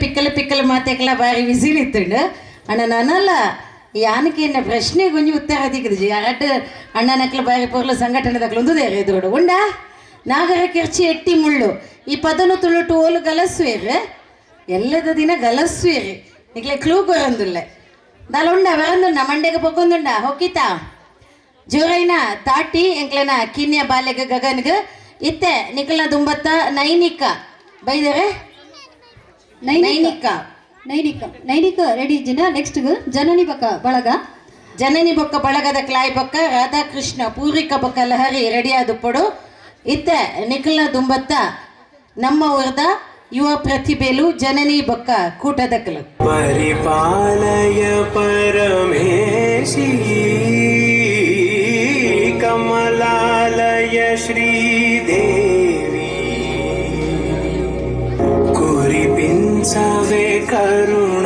ಪಿಕ್ಕಲ ಮಾತೆಲ್ಲ ಬಾರಿ ವಿಸಿಲಿತ್ತುಂಡು ಅಣ್ಣ ನಾನಲ್ಲ ಯಾನಕ್ಕೆ ಪ್ರಶ್ನೆ ಕೊಂಚ ಉತ್ತರ ದಿಕ್ಕದು ಅಡ್ಡ ಅಣ್ಣನಕ್ಲ ಬಾರಿ ಪೊರ್ಲು ಸಂಘಟನೆದಾಗ್ಲು ಒಂದು ದೇರ ಎದುರು ಉಂಡ ನಾಗರ ಕೆರ್ಚಿ ಎಟ್ಟಿ ಮುಳ್ಳು ಈ ಪದನು ತುಳುಟು ಓಲು ಗಲಸ್ವೇರು ಎಲ್ಲದ ದಿನ ಗಲಸ್ವೇರಿ ನಿಕ್ಲೆ ಕ್ಲೂ ಕೊರಂದುಲ್ಲ ದಾಲುಂಡ ಬರಂದುಂಡ ಮಂಡೆಗೆ ಪೊಕ್ಕೊಂದುಂಡ ಹೊಕ್ಕಿತಾ ಜೋರೈನ ತಾಟಿ ಎಂಕ್ಲನ ಕಿನ್ಯ ಬಾಲ್ಯಗ ಗಗನ್ಗ ಇತ್ತೆ ನಿಕ್ಲನ ದುಂಬತ್ತ ನೈನಿಕ ಬೈದರೆ ನೈನಿಕ ರೆಡಿ ಜಿನ ನೆಕ್ಸ್ಟ್ ಜನನಿ ಬೊಕ್ಕ ಬಳಗದ ಕ್ಲಾಯ್ ಬೊಕ್ಕ ರಾಧಾಕೃಷ್ಣ ಪೂರಿಕ ಬೊಕ್ಕ ಲಹರಿ ರೆಡಿ ಆದ ಪೊಡು ಇತ್ತೆ ನಿಖಿಲ್ನ ದುಂಬತ್ತ ನಮ್ಮ ಊರದ ಯುವ ಪ್ರತಿಭೆಲು ಜನನಿ ಬೊಕ್ಕ ಕೂಟದಕ್ಕಲು ಪರಿಪಾಲಯ ಪರಮೇಶಿ ಕಮಲಾಲಯ ಶ್ರೀದೇವಿ ಕುರಿಪಿಂಚವೇ ಕರುಣಾಂಬುರಾಸಿ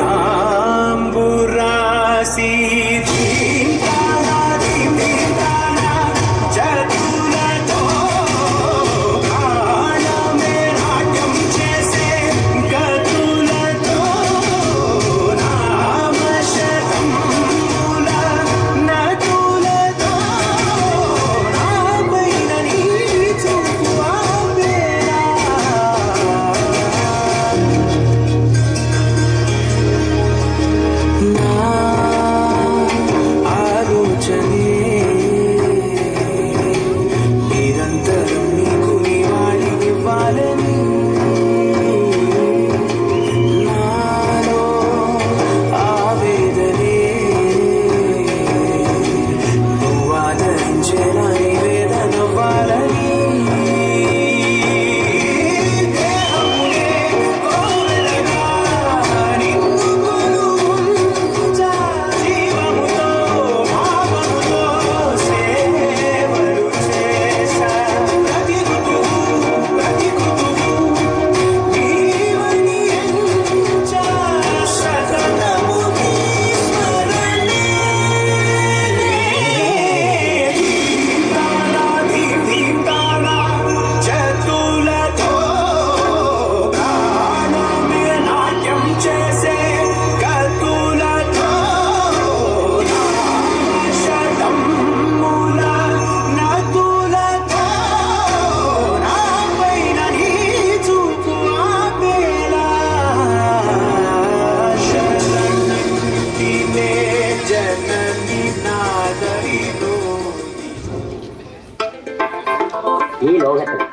ഈ ലോകത്ത്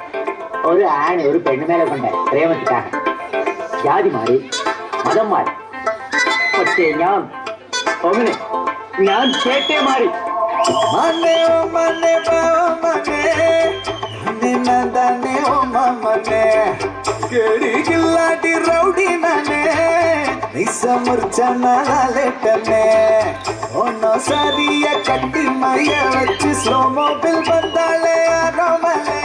ഒരു ആണ് ഒരു പെണ്ണുമേലെ കൊണ്ട് പ്രേമത്തിക്കാണ് ജാതി മാറി മതം മാറി പക്ഷേ ഞാൻ ചേട്ടേ മാറി മനെ ഓ മനെ നന്ദനെ ഓ മനെ കേടി ಗಿಲ್ಲಾಟಿ ರೌಡಿ ನಾನೇ ನಿಸ ಮುರ್ಚನಾಲೆಟನೆ ಒನ್ನೋಸಾರಿಯ ಕಟ್ಟಿ ಮೈಯ ವಚ್ಚಿ ಸ್ಲೋ ಮೊಬೈಲ್ ಬಂದಾಳೆ ಆರೋಮಲೆ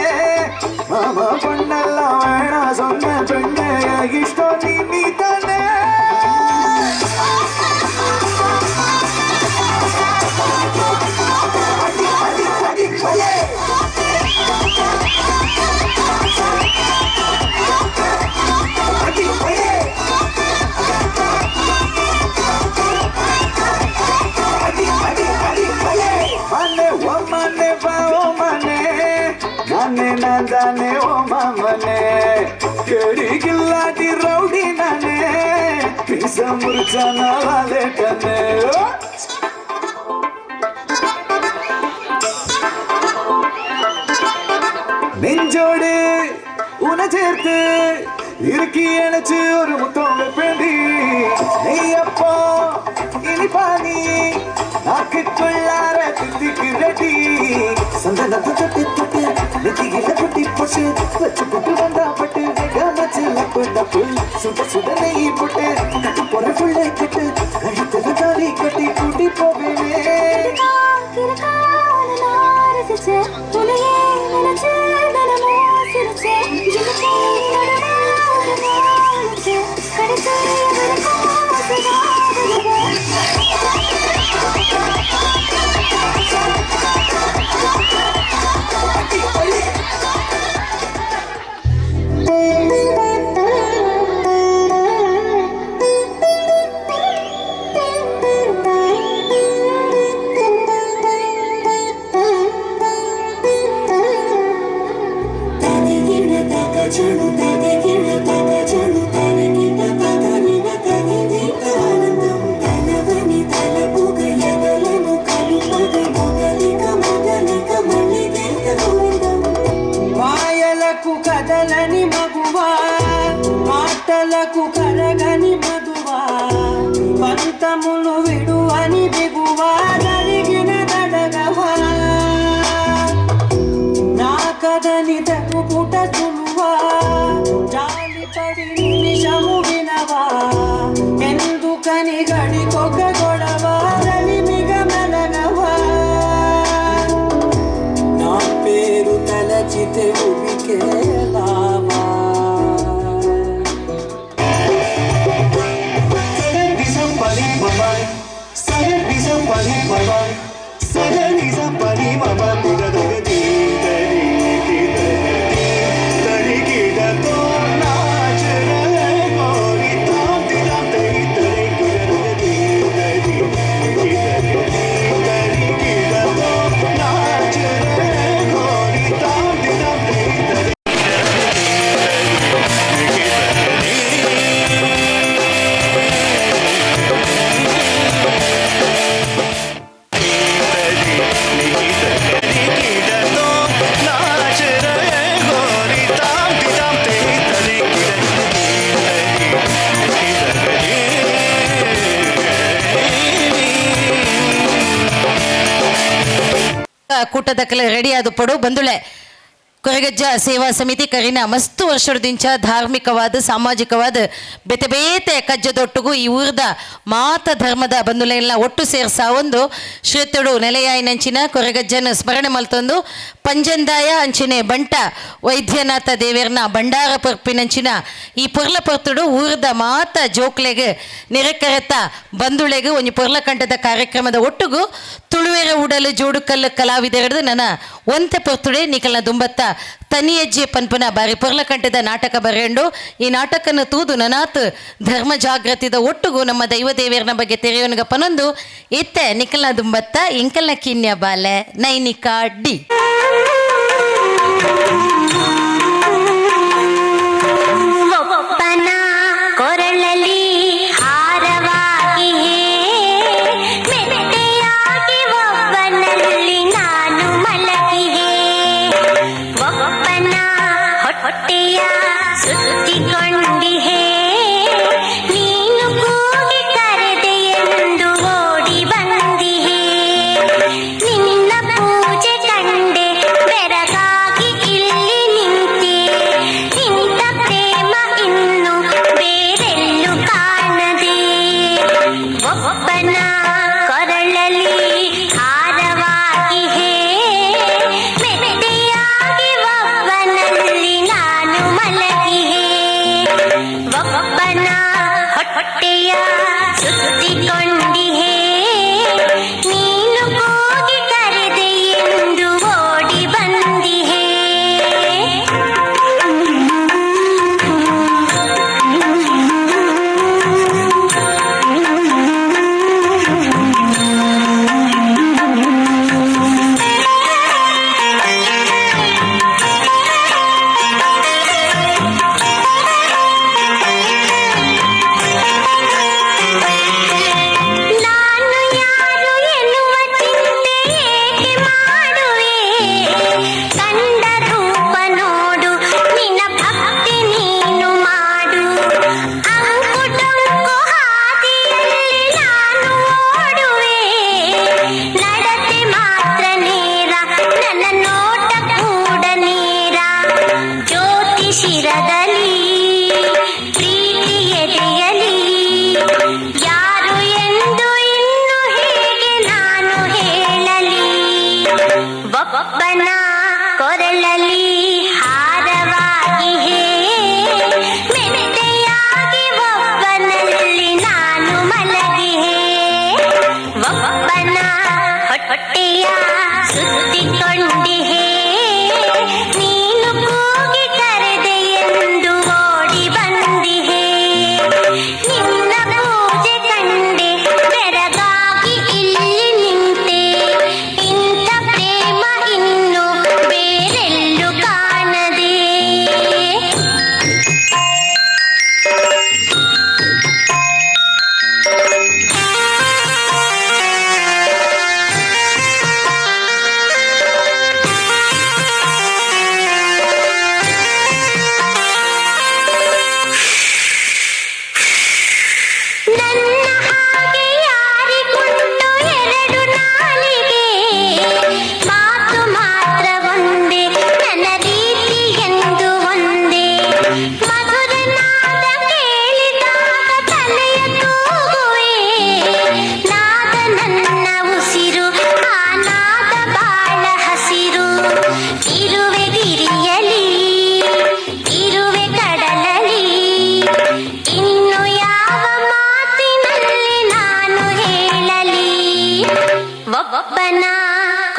ಮಾಮ பொண்ணெಲ್ಲ வேண சொன்ன பெண்ணே இஷ்டம் நீ தானே ನಂದನೆ ಓ ಮನೆ ಕೇಳಿ ಗಿಲ್ಲಾಟಿ ರೌಡಿ ನಾನೇ ಪಿಸ ಮುರ್ಚನ ಲೇಟನೆ நெஞ்சோடு உன சேர்த்து இறுக்கி அணைச்சு ஒரு முத்தம் வைப்பேண்டி நெய்யப்போ இனிப்பானி நாக்குக்குள்ளார தித்திக்கு ரெடி சந்தனத்தை தொட்டி தொட்டு நெத்தியில பொட்டி போட்டு வச்சு போட்டு வந்தா பட்டு வேகாமச்சு லப்பு தப்பு சுட சுட நெய் போட்டு கட்டு போற புள்ளை கட்டு கழுத்துல தாலி கட்டி கூட்டி போவேனே జాలిదకు పుట చులువా జాలి పడి నిమిషము వినవా ఎందుకని గడికొక గొడవ రవిమిగ మెలగవా నా పేరు తలచితే ఉబికేలావా ಕೂಟದಕ್ಕೆಲ್ಲ ರೆಡಿ ಆದ ಪಡು ಬಂದುಳೆ ಕೊರಗಜ್ಜ ಸೇವಾ ಸಮಿತಿ ಕರಿನ ಮಸ್ತು ವರ್ಷದಿಂಚ ಧಾರ್ಮಿಕವಾದ ಸಾಮಾಜಿಕವಾದ ಬೇತೆ ಬೇತೆ ಕಜ್ಜದೊಟ್ಟಿಗೂ ಈ ಊರದ ಮಾತ ಧರ್ಮದ ಬಂಧುಲೆಲ್ಲ ಒಟ್ಟು ಸೇರ್ಸ ಒಂದು ಶ್ರೇತಡು ನೆಲೆಯಾಯಿನಂಚಿನ ಕೊರಗಜ್ಜನ ಸ್ಮರಣೆ ಮಲ್ತೊಂದು ಪಂಜಂದಾಯ ಅಂಚಿನೆ ಬಂಟ ವೈದ್ಯನಾಥ ದೇವೇರ್ನ ಭಂಡಾರ ಪರ್ಪಿನಂಚಿನ ಈ ಪೊರ್ಲ ಪರ್ತುಡು ಊರದ ಮಾತ ಜೋಕ್ಲೆಗೆ ನಿರೆಕರೆತ ಬಂಧುಳೆಗೆ ಒಂದು ಪೊರ್ಲಕಂಠದ ಕಾರ್ಯಕ್ರಮದ ಒಟ್ಟಿಗೂ ತುಳುವೆರ ಉಡಲು ಜೋಡುಕಲ್ಲು ಕಲಾವಿದರದು ನನ್ನ ಒಂತೆ ಪೊರ್ತುಡೆ ನಿಕಲ್ನ ದುಂಬತ್ತ ತನಿಯಜ್ಜೆ ಪನ್ಪನ ಬಾರಿ ಪೊರ್ಲಕಂಠದ ನಾಟಕ ಬರೆಯಂಡು ಈ ನಾಟಕನ ತೂದು ನನಾತ್ ಧರ್ಮ ಜಾಗೃತಿದ ಒಟ್ಟಿಗೂ ನಮ್ಮ ದೈವ ದೇವೇರನ ಬಗ್ಗೆ ತೆರೆಯೋನ್ಗ ಪನೊಂದು ಇತ್ತೆ ನಿಕಲ್ನ ದುಂಬತ್ತ ಇಂಕಲ್ನ ಕಿನ್ಯ ಬಾಲೆ ನೈನಿಕಾ ಡಿ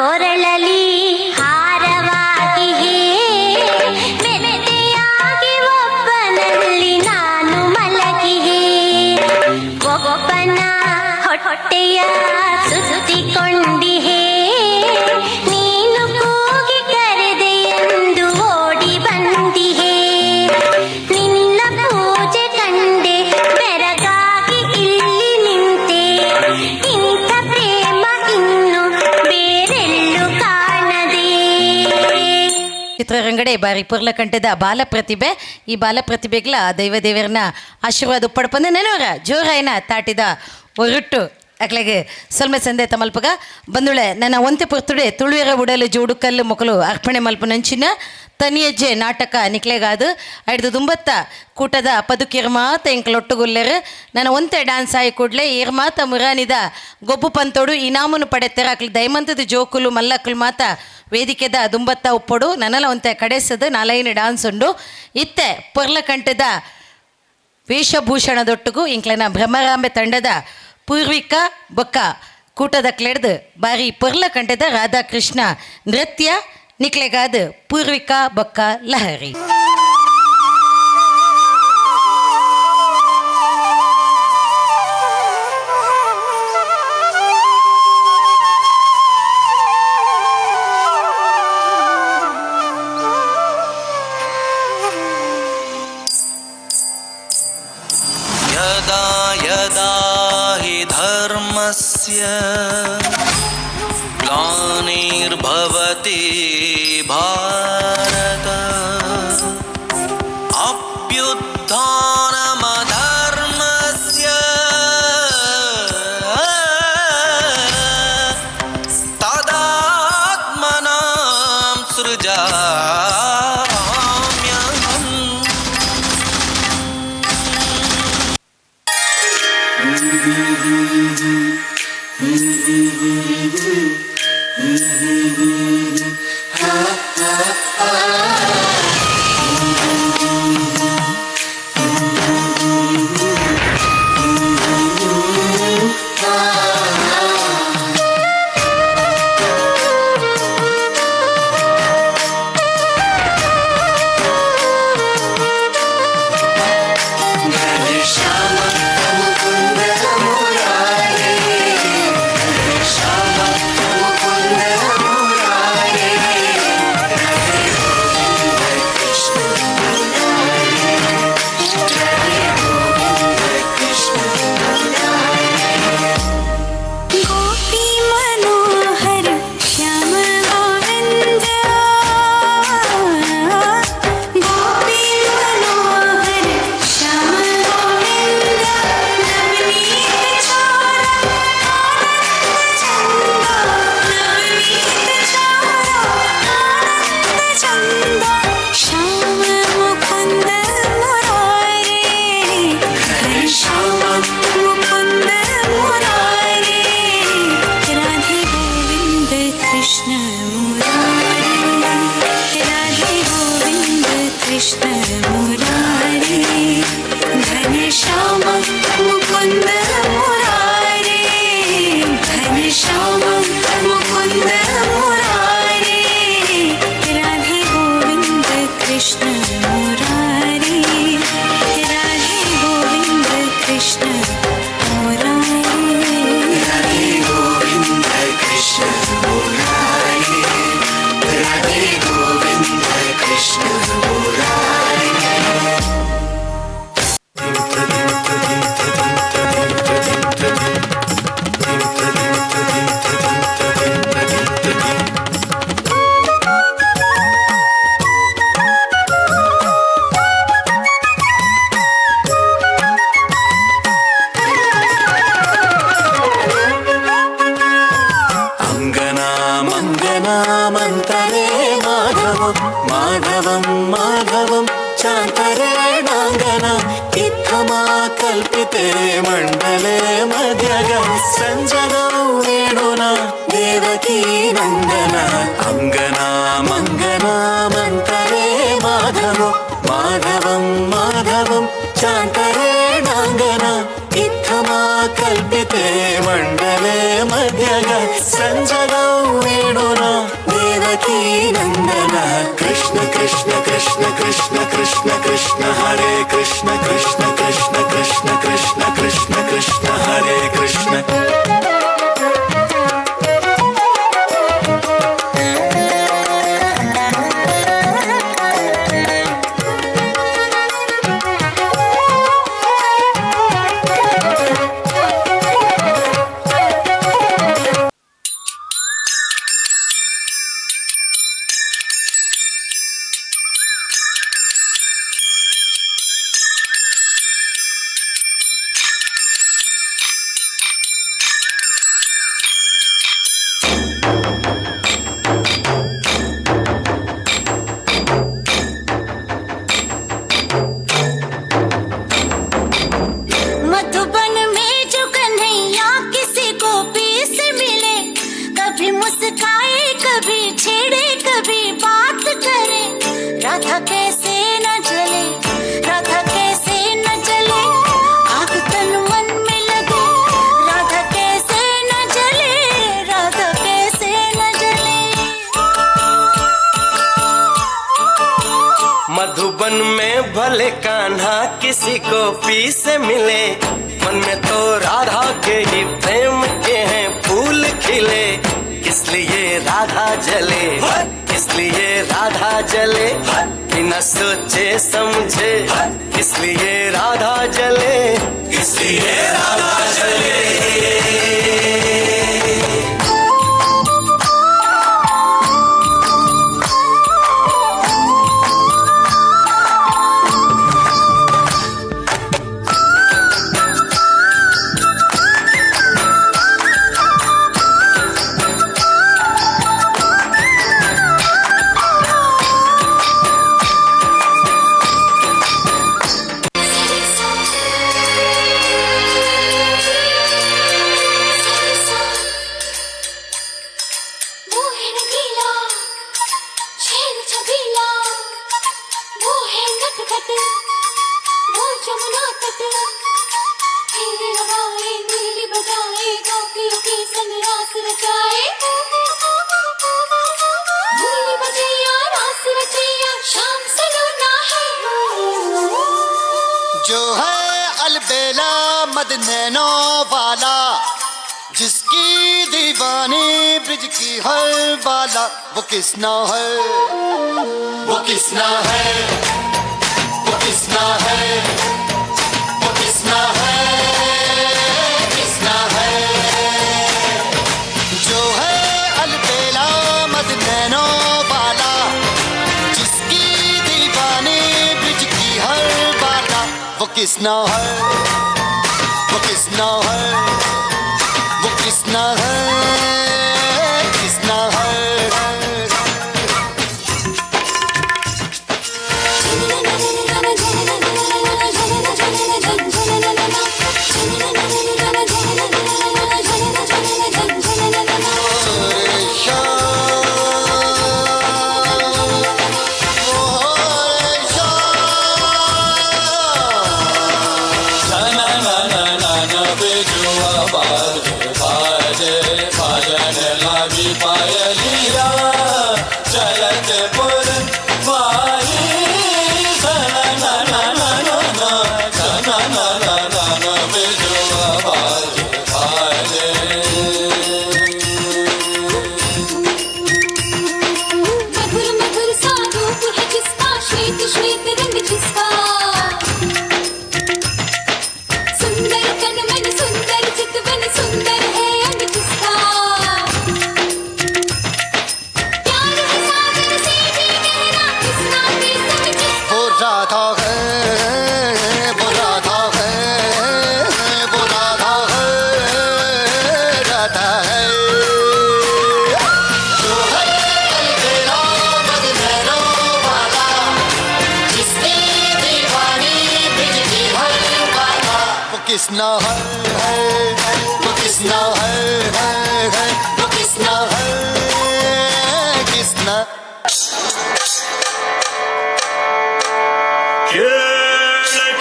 ಕೊರಳಲಿ ಹಾರವಾಗಿ ಮೆತ್ತೆಯಾಗಿ ಒಬ್ಬನಲ್ಲಿ ನಾನು ಮಲಗಿಹೆ ಒಬ್ಬನ ಹೊಟ್ಟೆಯ ಸುತ್ತಿಕೊಂಡಿಹೆ ನೀನು ಕೂಗಿ ಕರೆದೆ ಎಂದು ಓಡಿ ಬಂದಿಹೆ ನಿನ್ನ ಪೂಜೆ ಕಂಡೆ ಬೆರಗಾಗಿ ಇಲ್ಲಿ ನಿಂತೆ ಇಂಥ ಪ್ರೇಮ ಇನ್ನು ಬೇರೆಲ್ಲೂ ಕಾಣದೆ. ಚಿತ್ರರಂಗಡೆ ಬಾರಿ ಪುರ್ಲ ಕಂಠದ ಬಾಲ ಪ್ರತಿಭೆ. ಈ ಬಾಲ ಪ್ರತಿಭೆಗಳ ದೈವದೇವರನ್ನ ಆಶೀರ್ವಾದ ಪಡ್ಪಂದೆ ನೆನವರ ಜೋರಾಯಿನ ತಾಟಿದ ಹೊರಟು ಅಕ್ಲೆಗೆ ಸೊಲ್ಮೆ ಸಂದೆ ತಮಲ್ಪಗ ಬಂದುಳೆ ನನ್ನ ಒಂತೆ ಪುರ್ತುಡೆ ತುಳುವೆರ ಉಡಲು ಜೋಡುಕಲ್ಲು ಮೊಕಲು ಅರ್ಪಣೆ ಮಲ್ಪ ನಂಚಿನ ತನಿಯಜ್ಜೆ ನಾಟಕ ನಿಕ್ಲೆಗಾದು ಐದು ದುಂಬತ್ತ ಕೂಟದ ಪದುಕಿರ್ಮಾತ ಎಂಕ್ಲೊಟ್ಟುಗುಲ್ಲೆರು ನನ್ನ ಒಂತೆ ಡ್ಯಾನ್ಸ್ ಆಗಿ ಕೂಡಲೇ ಇರ್ಮಾತ ಮುರಾನಿದ ಗೊಬ್ಬು ಪಂತೋಡು ಇನಾಮನು ಪಡೆತ್ತರ ಅಕ್ಲು ದೈಮಂತದ ಜೋಕುಲು ಮಲ್ಲಕ್ಕಲು ಮಾತ ವೇದಿಕೆದ ದುಂಬತ್ತ ಉಪ್ಪೊಡು ನನ್ನಲ್ಲ ಒಂತೆ ಕಡೆಸದು ನಾಲೈನು ಡ್ಯಾನ್ಸ್ ಉಂಡು ಇತ್ತೆ ಪೊರ್ಲ ಕಂಠದ ವೇಷಭೂಷಣದೊಟ್ಟಿಗೂ ಇಂಕ್ಲೆನ ಬ್ರಹ್ಮರಾಂಬೆ ತಂಡದ ಪೂರ್ವಿಕ ಬೊಕ್ಕ ಕೂಟದ ಕ್ಲೆಡ್ದು ಬಾರಿ ಪೊರ್ಲ ಕಂಠದ ರಾಧಾಕೃಷ್ಣ ನೃತ್ಯ ನಿಕ್ಲೆಗಾದ ಪೂರ್ವಿಕ ಬೊಕ್ಕ ಲಹರಿ. यदा यदा हि धर्मस्य ग्लानिर्भवति भारत अभ्युत्थानमधर्मस्य तदात्मनां सृजाम्यहम्. ಮಂತರೇ ಮಾಧವಂ ಮಾಧವಂ ಮಾಧವಂ ಚಾಂತರೇಣಾಂಗನ ಇತ್ತಮಾ ಕಲ್ಪಿತೆ ಮಂಡಲೇ ಮಧ್ಯಗ ಸಂಜಗೌ ವೇಣುನ ದೇವಕೀ ನಂದನ ಅಂಗನಾ ಮಂಗನಾ ಮಂತರೇ ಮಾಧವಂ ಮಾಧವಂ ಮಾಧವಂ ಚಾಂತರೇಣಾಂಗನ ಇತ್ತಮಾ ಕಲ್ಪಿತೆ ಮಂಡಲೇ ಮಧ್ಯಗ ಸಂಜಗೌ ವೇಣುನ कृष्ण कृष्ण कृष्ण कृष्ण हरे कृष्ण कृष्ण कृष्ण कृष्ण कृष्ण कृष्ण कृष्ण हरे कृष्ण मधुबन में जो कन्हैया किसी गोपी से मिले, कभी मुस्काए कभी छेड़े कभी बात करे, राधा कैसे न जले, राधा कैसे न जले, आग तन मन में लगे, राधा कैसे न जले, राधा कैसे न जले। मधुबन में भले कान्हा किसी को पी से मिले, मन में तो राधा के ही प्रेम के हैं फूल खिले, इसलिए राधा जले, इसलिए राधा जले, बिना सोचे समझे, इसलिए राधा जले, इसलिए राधा जले। वो है रंगीला, शेर छबीला, वो है नटखट, वो जमुना तट, फेरे लगाए मुरली बजाए, गोपियों की संग रास रचाए, मुरली बजैया रास रचैया, शाम सलोना है। जो है अलबेला मद नैनो वाला, जिसकी दीवानी ब्रिज की हर बाला, वो किसना है, वो किसना है, वो किसना है, वो किसना है, किसना है। जो है अलबेला मद नैनो वाला, जिसकी दीवानी ब्रिज की हर बाला, वो किसना है, वो किसना है, वो किसना है, किसना है। मधुर मधुर सा रूप है जिसका, श्वेत श्वेत रंग जिसका, सुंदर तन मन सुंदर चितवन, सुंदर है अंग जिसका, प्यार है सागर से भी गहरा, इस नाते सब जिसका। वो राधा है, वो राधा है, वो राधा है, राधा है। जो है अलबेला मद नैनो वाला, जिसकी दीवानी ब्रिज की हर बाला, वो किसना है, वो किसना है, वो किसना है, किसना।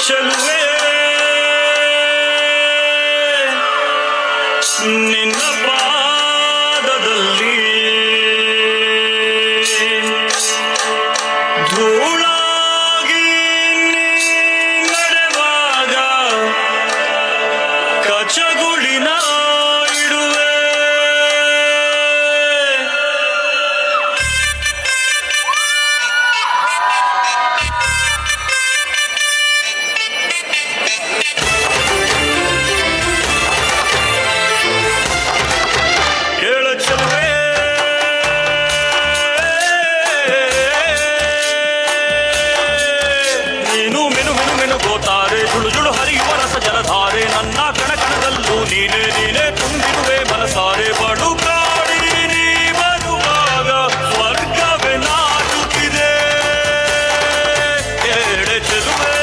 ಚಲುವೆ ನಿನ್ನ ಪಾದದಲ್ಲಿ ಧೂಳ ನೀನೆ ನೀನೆ ತುಂಬಿರುವೆ ಮನಸಾರೆ ಬಡು ಕಾಡಿ ನೀ ಬರುವಾಗ ಸ್ವರ್ಗವೇ ನಾಟುತ್ತಿದೆ ಎಡೆ ಚೆಲುವೆ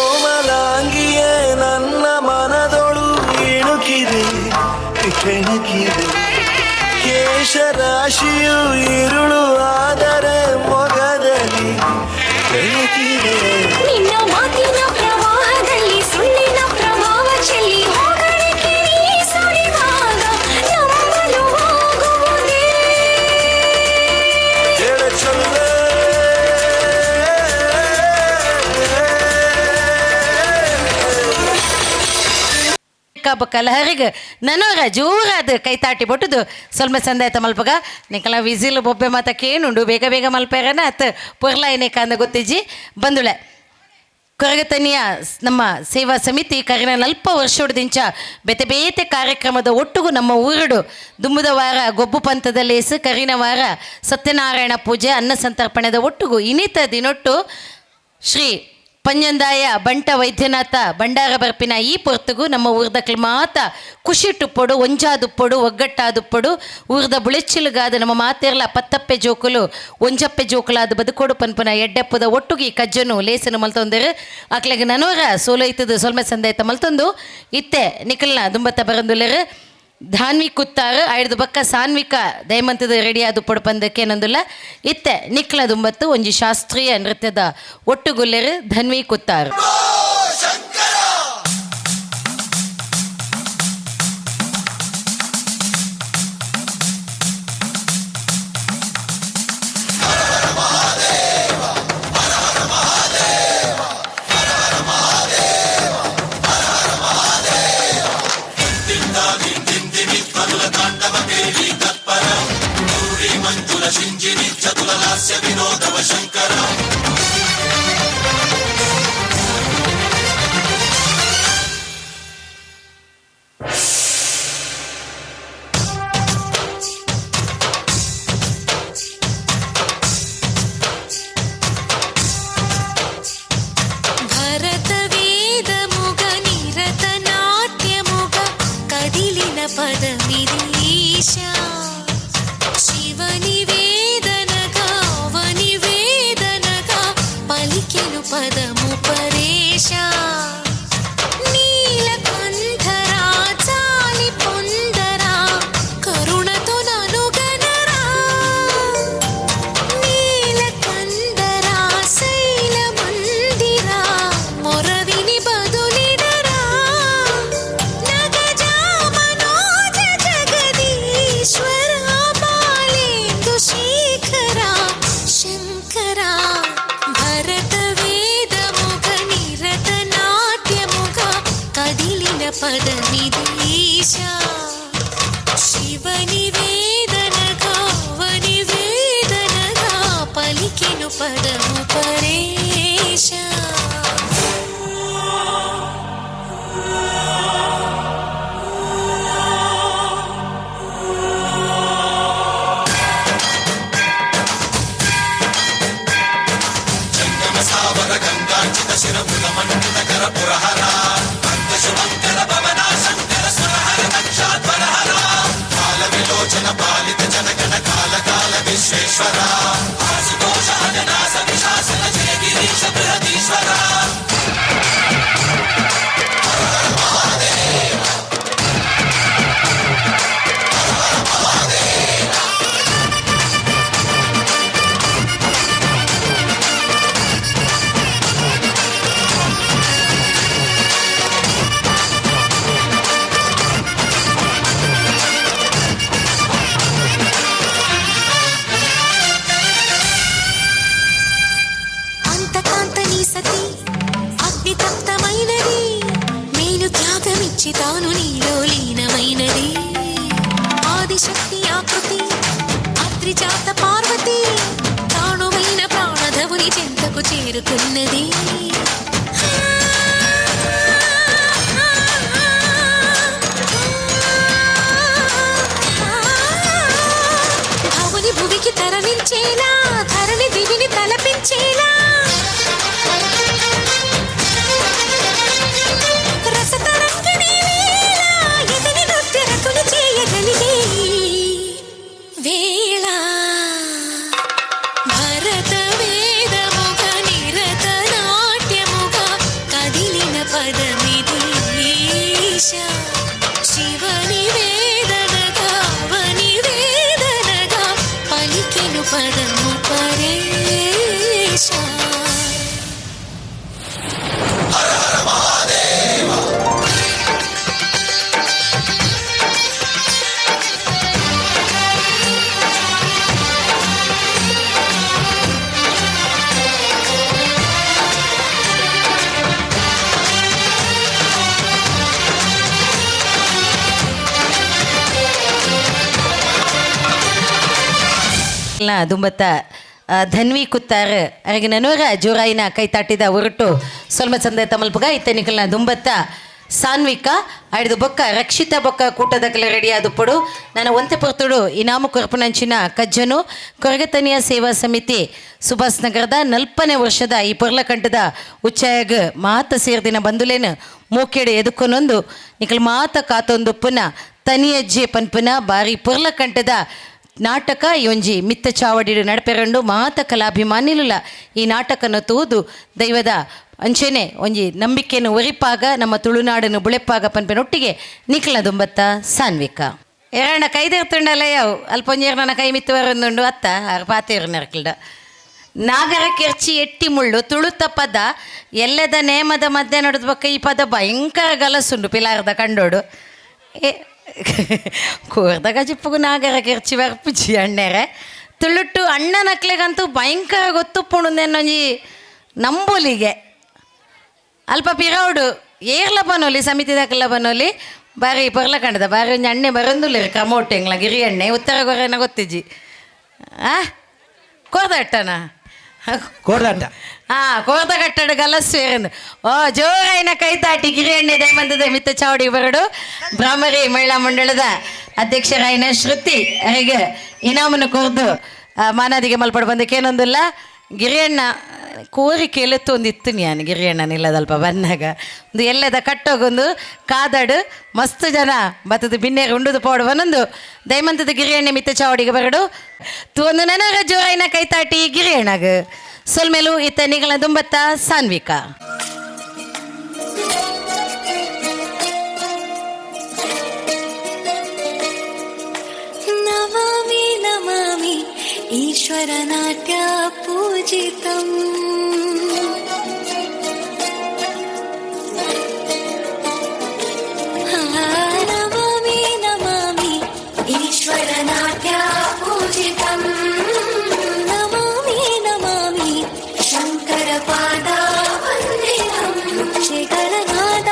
ಕೋಮಲಾಂಗಿಯೇ ನನ್ನ ಮನದೊಳು ಇಣುಕಿದೆ ಕೆಣಕಿದೆ ಕೇಶರಾಶಿಯು ಇರುಳು ಆದರೆ ಮೊಗದಲ್ಲಿ ಬೆಳಕಿದೆ ನಿನ್ನ ಮಾತಿನ ಪ್ರವಾಹದಲ್ಲಿ ಸುಳ್ಳಿನ ಪ್ರಭಾವ ಚೆಲ್ಲಿ ಹೋಗಲಿಕ್ಕೆ ನೀ ಸುರಿವಾಗ ನಂಬಲು ಹೋಗುವುದೇ ಎಡೆ ಚೆಲುವೆ ಕಲಹರಿಗೆ ನನಗ ಜೋರಾದ ಕೈತಾಟಿ ಬೊಟ್ಟದು ಸ್ವಲ್ಪ ಸಂದಾಯ್ತ ಮಲ್ಪಗ ನಿಕಲ ವಿಸಿಲ್ ಬೊಬ್ಬೆ ಮಾತ ಕೇನುಂಡು ಬೇಗ ಬೇಗ ಮಲ್ಪೇರನ ಅತ್ ಪೊರ್ಲಾಯನೆ ಕಾಂದ ಗೊತ್ತಿಜ್ಜಿ ಬಂದುಳೆ ಕೊರಗತನಿಯ ನಮ್ಮ ಸೇವಾ ಸಮಿತಿ ಕರಿನ ಅಲ್ಪ ವರ್ಷೋಡದಿಂಚ ಬೇತೆ ಬೇತೆ ಕಾರ್ಯಕ್ರಮದ ಒಟ್ಟಿಗೂ ನಮ್ಮ ಊರುಡು ದುಂಬುದ ವಾರ ಗೊಬ್ಬು ಪಂಥದಲ್ಲಿ ಕರಿನ ವಾರ ಸತ್ಯನಾರಾಯಣ ಪೂಜೆ ಅನ್ನ ಸಂತರ್ಪಣೆದ ಒಟ್ಟಿಗೂ ಇನ್ನಿತ ದಿನೊಟ್ಟು ಶ್ರೀ ಪಂಜಂದಾಯ ಬಂಟ ವೈದ್ಯನಾಥ ಭಂಡಾರ ಬರ್ಪಿನ ಈ ಪೊರ್ತುಗು ನಮ್ಮ ಊರ್ದಕ್ಲು ಮಾತ ಖುಷಿ ಟುಪ್ಪಡು ಒಂಜಾದುಪ್ಪಡು ಒಗ್ಗಟ್ಟಾದುಪ್ಪಡು ಊರ್ದ ಬುಳೆಚ್ಚಿಲುಗಾದ ನಮ್ಮ ಮಾತೆರ್ಲ ಪತ್ತಪ್ಪೆ ಜೋಕುಲು ಒಂಜಪ್ಪೆ ಜೋಕುಲಾದ ಬದುಕೋಡು ಪನ್ಪುನ ಎಡ್ಡೆಪ್ಪದ ಒಟ್ಟುಗಿ ಕಜ್ಜನು ಲೇಸನು ಮಲ್ತೊಂದರು ಆಕ್ಲೆಗೆ ನನವರ ಸೋಲೋಯ್ತದು ಸೊಲ್ಮೆ ಸಂದಾಯ್ತ ಮಲ್ತೊಂದು ಇತ್ತೆ ನಿಖಲ್ನ ದುಂಬತ್ತ ಬರಂದುಲ್ಲರು ಧಾನ್ವಿ ಕುತ್ತಾರು ಆಯ್ದು ಬಕ್ಕ ಸಾನ್ವಿಕ ದಯಮಂತದ ರೆಡಿ ಆದು ಪೊಡಪಂದಕ್ಕೆ ನಂದುಲ್ಲ ಇತ್ತೆ ನಿಕ್ಲ ದುಂಬತ್ತು ಒಂಜಿ ಶಾಸ್ತ್ರೀಯ ನೃತ್ಯದ ಒಟ್ಟುಗುಲ್ಲೆರು ಧನ್ವಿ ಕುತ್ತಾರು ಭರತ ವೇದ ಮುಗ ನಿರತ ನಾಟ್ಯ ಮುಗ ಕದಿಲಿನ ಪದ ಮಿರೀಶ ಶಿವನಿವೇದನಗ ಅವನಿವೇದನಗ ಪಲಿಕೆನು ಪದಮು ಪರೇಶ ನೀಲಕಂಠರ ಚಾಲಿ ಪೊಂದರ ಕರುಣತು ನನುಗನರ ನೀಲಕಂದರ ಶೈಲ ಮಂದಿರ ಮೊರವಿನಿ ಬದುಲಿಡರ ನಗಜ ಮನೋಜ ಜಗದೀಶ್ವರ ಬಾಲೇಂದು ಶೇಖರ ಶಂಕರ ಭರತ ವೇದ ಮುಗ ನಿರತ ನಾಟ್ಯ ಮುಗ ಕದಿಲಿನ ಪದ ನಿದೇಶ ಶಿವನಿವೇದನಗ ಅವನಿವೇದನಗ ಪಲಿಕೆನು ಪದಮು ಪರೇಶ ఆదిశక్తి ఆత్రిజాత పార్వతి ప్రాణమైన ప్రాణధవుని చెంతకు చేరుకున్నది. భవుని భువికి తరలించేలా ధరణి దివిని తలపించేలా రసతరంగిణి వేళ ఎదిని నృత్య రతులు చేయగలిగే వేళ భరత వేదముగ నిరత నాట్యముగా కదిలిన పదమిది ఈశ శివని వేదనగా అవని వేదనగా పలికెను పదము పరేశ. ದುಂಬತ್ತ ಧನ್ವಿ ಕುತ್ತಾರ ಅರಗಿನ ನೂರ ಜೋರಾಯಿನ ಕೈ ತಾಟಿದ ಹೊರಟು ಸೊಲ್ಮ ಸಂದ ತಮಲ್ಪಗ ಇತ್ತನಿಕಲ್ನ ದುಂಬತ್ತ ಸಾನ್ವಿಕ ಆಡಿದು ಬೊಕ್ಕ ರಕ್ಷಿತ ಬೊಕ್ಕ ಕೂಟದಕಲ ರೆಡಿಯಾದ ಪೊಡು ನಾನು ಒಂತೆ ಪೊರ್ತುಡು ಇನಾಮು ಕೊರಪನಂಚಿನ ಕಜ್ಜನು ಕೊರಗತನಿಯ ಸೇವಾ ಸಮಿತಿ ಸುಭಾಸ್ ನಗರದ 40ನೇ ವರ್ಷದ ಈ ಪೊರ್ಲಕಂಠದ ಉಚ್ಚಾಯಗ ಮಾತ ಸೇರ್ದಿನ ಬಂದುಲೇನು ಮೂಕೆಡೆ ಎದುಕೊನೊಂದು ನಿಕಲ್ ಮಾತ ಕಾತೊಂದು ಪುನಃ ತನಿಯಜ್ಜೆ ಪನ್ಪುನ ಬಾರಿ ಪೊರ್ಲಕಂಠದ ನಾಟಕ ಒಂಜಿ ಮಿತ್ತ ಚಾವಡಿಡು ನಡಪೆರಂಡು ಮಾತ ಕಲಾಭಿಮಾನಿಲುಲ ಈ ನಾಟಕನ ತೂದು ದೈವದ ಅಂಚೆನೆ ಒಂಜಿ ನಂಬಿಕೆಯನ್ನು ಒರಿಪಾಗ ನಮ್ಮ ತುಳುನಾಡನ್ನು ಬುಳೆಪಾಗ ಪನ್ಪೆನೊಟ್ಟಿಗೆ ನಿಖಲ ದುಂಬತ್ತ ಸಾನ್ವಿಕ ಎರಡ ಕೈದಿರ್ತುಂಡಲ್ಲ ಯಾವು ಅಲ್ಪೊಂಜೇರು ನನ್ನ ಕೈ ಮಿತ್ತು ಬರೊಂದುಂಡು ಅತ್ತ ಆರು ಪಾತೇರು ನೆರಕಲ್ಡ ನಾಗರ ಕೆರ್ಚಿ ಎಟ್ಟಿ ಮುಳ್ಳು ತುಳುತ ಪದ ಎಲ್ಲದ ನೇಮದ ಮಧ್ಯ ನಡೆದ ಈ ಪದ ಭಯಂಕರ ಗಲಸುಂಡು ಪಿಲಾರದ ಕಂಡೋಡು ಕೂರ್ದಾಗ ಜಿಪ್ಪುಗು ನಾಗರ ಕೆರ್ಚಿ ಬರ್ಪಿಚ್ಚಿ ಅಣ್ಣೆರೆ ತುಳುಟ್ಟು ಅಣ್ಣನಕ್ಲೆಗಂತೂ ಭಯಂಕರ ಗೊತ್ತುಪ್ಪುಂಡುಂದೆನ್ನೊಂಜಿ ನಂಬೋಲಿಗೆ ಅಲ್ಪ ಪಿರೌಡು ಏರ್ಲ ಬನ್ನೋಲಿ ಸಮಿತಿದಕ್ಕೆಲ್ಲ ಬನ್ನೋಲಿ ಬಾರಿ ಪೊರ್ಲ ಕಂಡದ ಬಾರಿ ಒಂಜಿ ಅಣ್ಣೆ ಬರೊಂದುಲ್ಲೇರಿ ಕ್ರಮೋಟು ಎಂಗ್ಲ ಗಿರಿ ಎಣ್ಣೆ ಉತ್ತರ ಗೊರೆನ ಗೊತ್ತಿಜ್ಜಿ ಕೋರ್ದಟ್ಟನ ಕೋರ್ದಾಟ ಕೋರ್ದ ಕಟ್ಟಡ ಗಲಸು ಏರಂದು ಓ ಜೋರಾಯಿನ ಕೈ ತಾಟಿ ಗಿರಿ ಎಣ್ಣೆ ದೈಮಂತದ ಮಿತ್ತ ಚಾವಡಿ ಬರಡು ಬ್ರಾಹ್ಮರಿ ಮಹಿಳಾ ಮಂಡಳದ ಅಧ್ಯಕ್ಷರಾಯಿನ ಶ್ರುತಿ ಅವರಿಗೆ ಇನಾಮನ್ನು ಕೊರ್ದು ಮಾನಾದಿಗೆ ಮಲ್ಪಡು ಬಂದಕ್ಕೇನೊಂದಿಲ್ಲ ಗಿರಿಯಣ್ಣ ಕೋರಿಕೆ ಎಲೆತ್ತು ಒಂದು ಇತ್ತು ನಾನು ಗಿರಿಯಣ್ಣ ನಿಲ್ಲದಲ್ಪ ಬಂದಾಗ ಒಂದು ಎಲ್ಲದ ಕಟ್ಟೋಗೊಂದು ಕಾದಾಡು ಮಸ್ತ್ ಜನ ಬತ್ತದ ಬಿನ್ನೇರು ಉಂಡುದು ಪೋಡು ಒಂದೊಂದು ದೈಮಂತದ ಗಿರಿಯಣ್ಣೆ ಮಿತ್ತ ಚಾವಡಿಗೆ ಬರಡು ಒಂದು ನನಗ ಜೋರಾಯಿನ ಕೈ ತಾಟಿ ಗಿರಿಯಣ್ಣಗ ಸೊಲ್ಮೇಲು ಇತ್ತ ನಿಗಳ ದುಂಬತ್ತ ಸಾನ್ವಿಕ ನಮಾಮಿ ನಮಾಮಿ ಈಶ್ವರ ನಾಟ್ಯ ಪೂಜಿತಂ ನಮಾಮಿ ನಮಾಮಿ ಈಶ್ವರ ನಾಟ್ಯ ಪೂಜಿತಂ ನಮಾಮಿ ನಮಾಮಿ ಶಂಕರ ಪಾದ ವಂದಿತಂ ಶ್ರೀಗಣನಾದ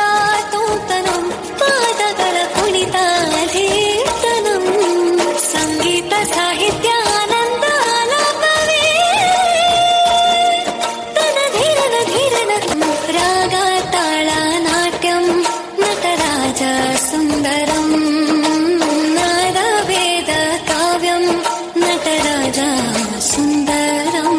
ತೋತನಂ ಪಾದಗಳ ಕುಣಿತಾಧೀರ್ತನಂ ಸಂಗೀತ ಸಾಹಿತ್ಯ ಆನಂದ ಆಲಾಪವೇ ತನಧೀರನ ಧೀರನ ರಾಗ ತಾಳ ನಾಟ್ಯಂ ನಟರಾಜ ಸುಂದರಂ ನಾದ ವೇದ ಕಾವ್ಯಂ ನಟರಾಜ ಸುಂದರಂ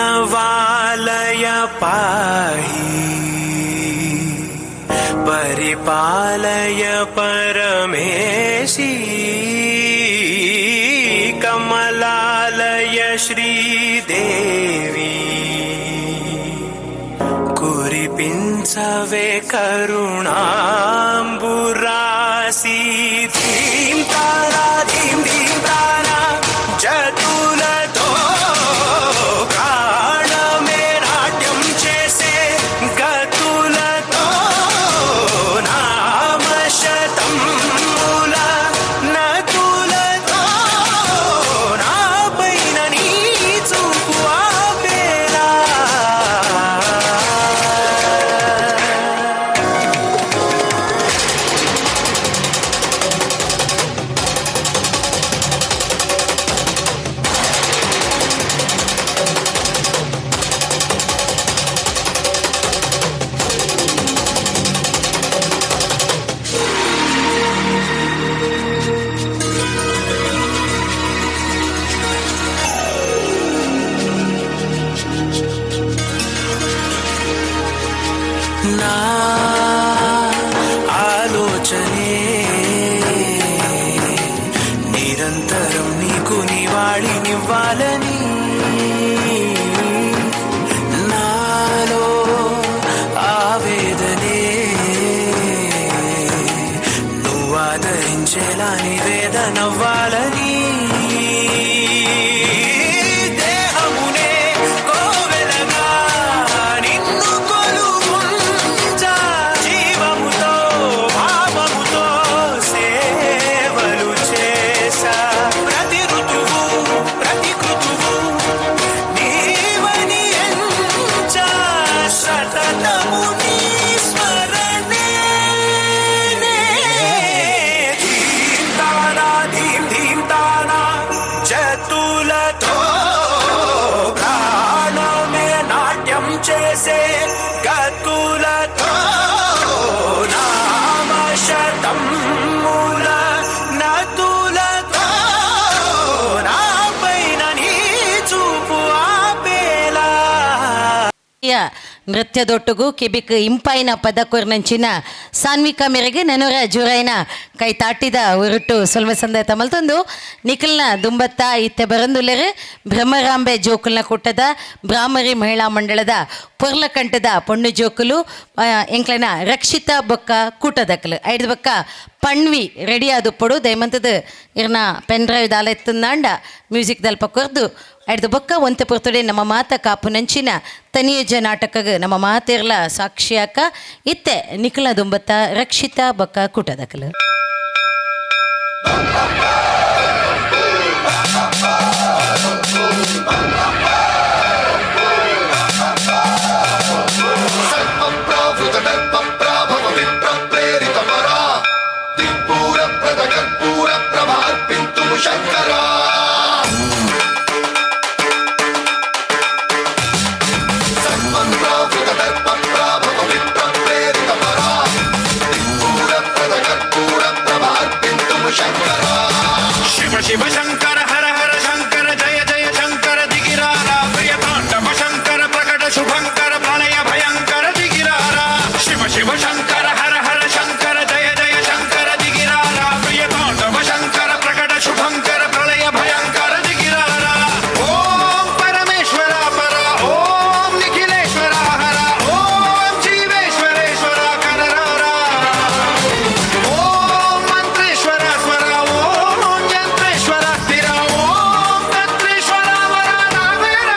प्रणवालय पाहि परिपालय परमेशी कमलालय श्रीदेवी कुरिपिंचु सवे करुणाम्बुरासी धीम तारा धीम धीम तारा जतुलतो प्राणमे नाट्यं चेसे गतुलतो नाम शतं मूल नतुलतो ना पैननी चुकुआ बेला నా ఆలోచనే నిరంతరం నీకు నివాళినివ్వాలని నాలో ఆవేదనే నువ్వు ఆదరించేలా నివేదనవ్వాలని దేహమునే కోవెలగా నిన్ను కొలువుంచా జీవముతో భావముతో సేవలు చేసా ప్రతి ఋతువు ప్రతి కృతువు నీవని ఎంచా సతతము నీ స్మరణే ధీం తానా ధీం ధీం తానా జతులతో ప్రాణమే నాట్యం చేసే గతులతో నామ శతం మూల నతులతో నా పైన నీ చూపు ఆపేలా ನೃತ್ಯದೊಟ್ಟಿಗೂ ಕಿಬಿಕ್ ಇಂಪಾಯಿನ ಪದ ಕೊರ್ನಂಚಿನ ಸಾನ್ವಿಕ ಮೇರೆಗೆ ನನರ ಜೋರೈನ ಕೈ ತಾಟಿದ ಉರುಟು ಸೊಲ್ವ ಸಂದ ತಮಲ್ತಂದು ನಿಖಲ್ನ ದುಂಬತ್ತ ಇತ್ತೆ ಬರಂದುಲೆರೆ ಬ್ರಹ್ಮರಾಂಬೆ ಜೋಕುಲ್ನ ಕೊಟ್ಟದ ಬ್ರಾಹ್ಮರಿ ಮಹಿಳಾ ಮಂಡಳದ ಪೊರ್ಲಕಂಠದ ಪೊಣ್ಣು ಜೋಕುಲು ಎಂಕ್ಲನ ರಕ್ಷಿತಾ ಬೊಕ್ಕ ಕೂಟದಕ್ಕಲು ಐದು ಬೊಕ್ಕ ಪಣ್ವಿ ರೆಡಿ ಆದುಪ್ಪಡು ದಯಮಂತದ ಇರ್ನ ಪೆನ್ ಡ್ರೈವ್ ದಾಲ ಎತ್ತಂದಾಂಡ ಮ್ಯೂಸಿಕ್ ದಲ್ಪ ಕೊರ್ದು ಐದು ಬೊಕ್ಕ ಒಂತೆ ಪುರ್ತುಡೆ ನಮ್ಮ ಮಾತ ಕಾಪು ನಂಚಿನ ತನಿಯಜ ನಾಟಕಗ ನಮ್ಮ ಮಾತೇರ್ಲ ಸಾಕ್ಷಿಯಾಕ ಇತ್ತೆ ನಿಖಲ ದುಂಬತ್ತ ರಕ್ಷಿತಾ ಬೊಕ್ಕ ಕೂಟದಕ್ಕಲು ಶಂಕರ ಶಿವ ಶಿವ ಶಂಕರ ಹರ ಹರ ಶಂಕರ ಜಯ ಜಯ ಶಂಕರ ದಿಗಿರಾರ ಪ್ರಿಯ ತಾಂಡವ ಶಂಕರ ಪ್ರಕಟ ಶುಭಂಕರ ಪ್ರಳಯ ಭಯಂಕರ ದಿಗಿರಾರ ಶಿವ ಶಿವ ಶಂಕರ ಹರ ಹರ ಶಂಕರ ಜಯ ಜಯ ಶಂಕರ ದಿಗಿರಾರ ಪ್ರಿಯ ತಾಂಡವ ಶಂಕರ ಪ್ರಕಟ ಶುಭಂಕರ ಪ್ರಳಯ ಭಯಂಕರ ದಿಗಿರಾರ ಓಂ ಪರಮೇಶ್ವರ ಪರ ಓಂ ನಿಖಿಲೇಶ್ವರ ಹರ ಓಂ ಜೀವೇಶ್ವರೇಶ್ವರ ಕರರಾರ ಓಂ ಮಂತ್ರೇಶ್ವರ ಸ್ವರ ಓಂ ಯಂತ್ರೇಶ್ವರ ಸ್ಥಿರ ಓಂ ತತ್ರೇಶ್ವರ ವರ ನಾವೇರ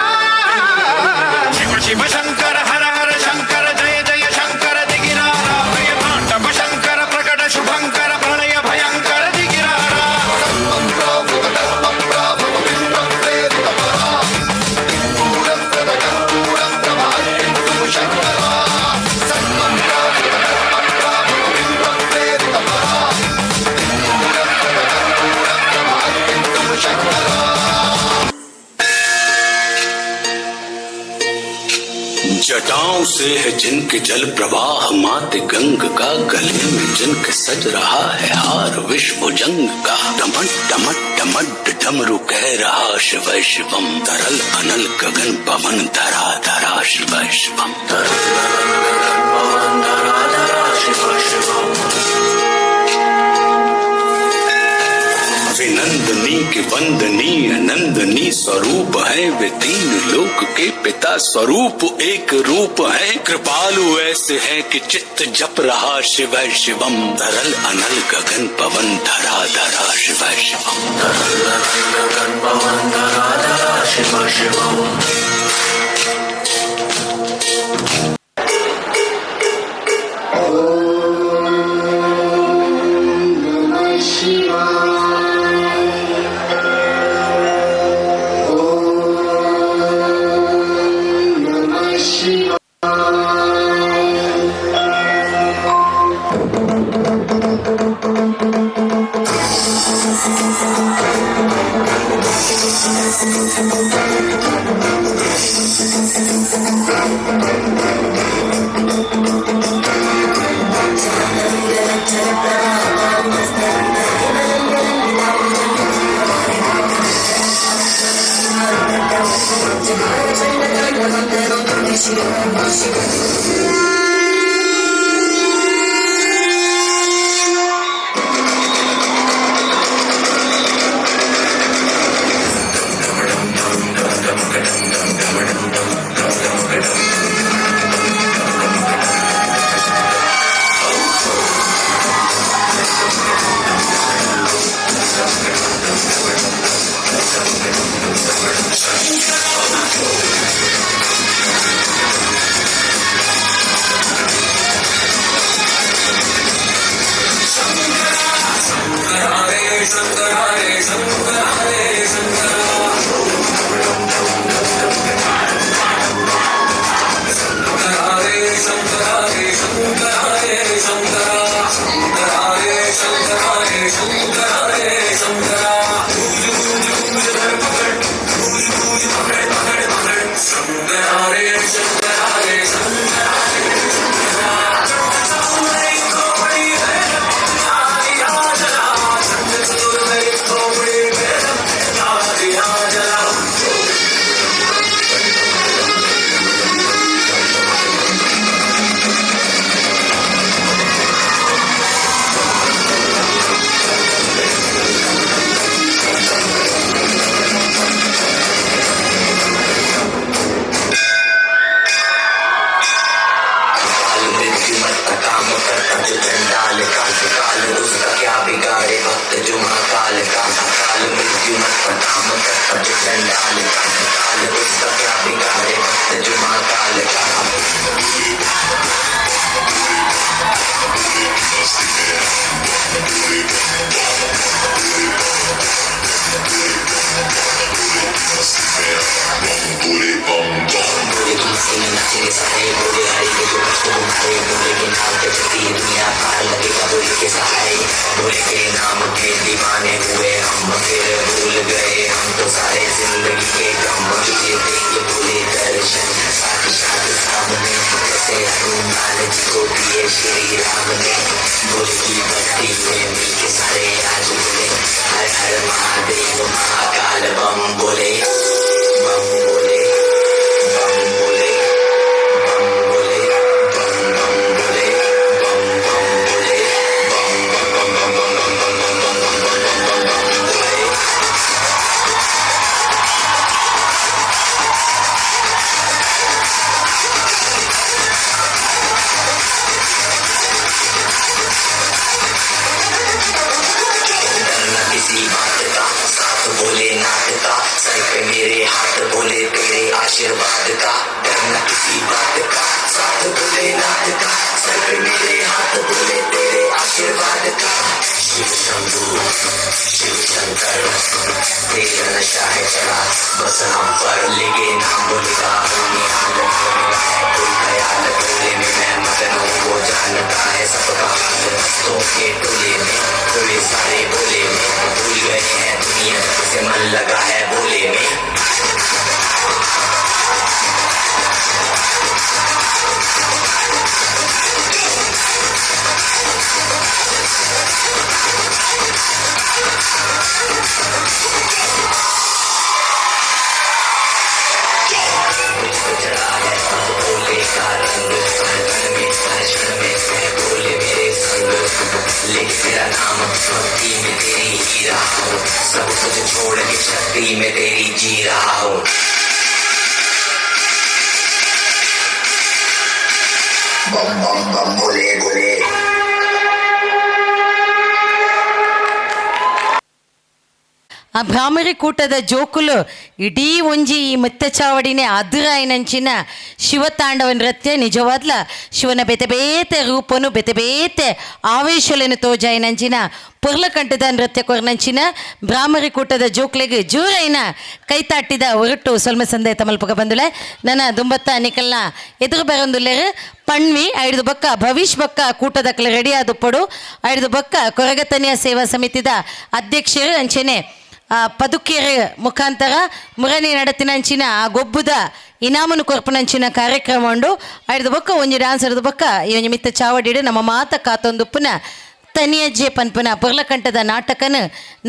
ಶಿವ ಶಿವ ಶಂಕರ ಹರ ಹರ ಶಂಕರ ಜಯ ಜಯ ಶಂಕರ ದಿಗಿರಾರ ಪ್ರಿಯ ತಾಂಡವ ಶಂಕರ ಪ್ರಕಟ ಶುಭಂಕರ ಪ್ರಳಯ ಭಯಂಕರ ದಿಗಿರಾರ जटाओं से है जिनके जल प्रवाह माते गंग का गले में जिनके सज रहा है हार विश्व जंग का डमट डमट डमट डमरू कह रहा शिव शिवम तरल अनल गगन पवन धरा धरा शिव शिवम तरल पवन धरा धरा शिव शिवम अभिनंदनी के वंदनीय नंदनी स्वरूप है वे, तीन लोक के पिता स्वरूप एक रूप है। कृपालु ऐसे है कि चित्त जप रहा शिव शिवम, धरल अनल गगन पवन धरा धरा शिव शिवम, धरल अनल गगन पवन धरा धरा शिव शिवम। लिख तेरा नाम छुट्टी में तेरी जी रहा हूँ, सब कुछ छोड़ के छत्ती में तेरी जी रहा हूँ। बम बम बम बोले बोले। ಆ ಭ್ರಾಮರಿ ಕೂಟದ ಜೋಕುಲು ಇಡೀ ಒಂಜಿ ಈ ಮಿತ್ತ ಚಾವಡಿನೇ ಅದುರಾಯಿನಂಚಿನ ಶಿವತಾಂಡವ ನೃತ್ಯ ನಿಜವಾದ್ಲ ಶಿವನ ಬೆತೆ ಬೇತೆ ರೂಪನು ಬೆತೆ ಬೇತೆ ಆವೇಶలను ತೋಜಾಯಿನಂಚಿನ ಪುರ್ಲಕಂಠದ ನೃತ್ಯ ಕೊರ್ನಂಚಿನ ಭ್ರಾಮರಿ ಕೂಟದ ಜೋಕ್ಲೆಗೆ ಜೋರೈನ ಕೈತಾಟಿದ ಹೊರಟು ಸೊಲ್ಮ ಸಂದೆ ತಮಲ್ಪಗ ಬಂದುಲೆ ನನ್ನ ದುಂಬತ್ತ ನಿಕಲ್ನ ಎದುರು ಬರಂದುಲ್ಲೇರು ಪಣ್ವಿ ಐದು ಬಕ್ಕ ಭವಿಷ್ ಬಕ್ಕ ಕೂಟದಕ್ಲೆ ರೆಡಿ ಆದುಪ್ಪಡು ಐದು ಬಕ್ಕ ಕೊರಗತನಿಯ ಸೇವಾ ಸಮಿತಿದ ಅಧ್ಯಕ್ಷರು ಅಂಚೆನೆ ಪದುಕೇರಿ ಮುಖಾಂತರ ಮುರಣಿ ನಡತಿನಂಚಿನ ಆ ಗೊಬ್ಬುದ ಇನಾಮನು ಕೊರ್ಪನಂಚಿನ ಕಾರ್ಯಕ್ರಮ ಉಂಡು ಐದು ಬಕ್ಕ ಒಂಜಿ ಡ್ಯಾನ್ಸ್ ಹಿಡಿದು ಬಕ್ಕ ಈ ಒಂಜಿ ಮಿತ್ತ ಚಾವಡಿಡು ನಮ್ಮ ಮಾತ ಕಾತೊಂದುಪ್ಪುನ ತನಿಯಜ್ಜೆ ಪನ್ಪುನ ಪುರ್ಲಕಂಠದ ನಾಟಕನ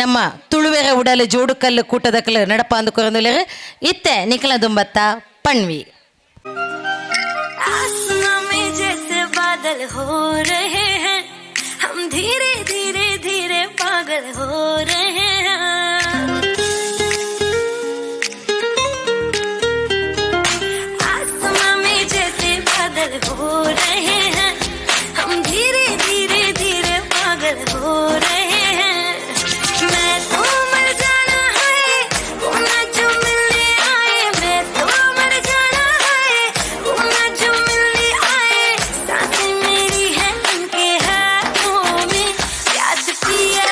ನಮ್ಮ ತುಳುವೆರ ಉಡಲು ಜೋಡುಕಲ್ಲು ಕೂಟದಕ್ಕಲು ನಡಪ ಅಂದು ಕೊರಂದುಲೇರು ಇತ್ತೆ ನಿಖಲ ದುಂಬತ್ತ ಪಣ್ವಿ. आसमां में जैसे बादल हो रहे हैं, हम धीरे धीरे धीरे पागल हो रहे हैं। आसमां में जैसे बादल हो रहे हैं, हम धीरे धीरे धीरे पागल हो रहे हैं। मैं तो मर जाना है, वो ना जो मिलने आए, मैं तो मर जाना है, वो ना जो मिलने आए। सांसें मेरी है उनके हाथों में, याद पिया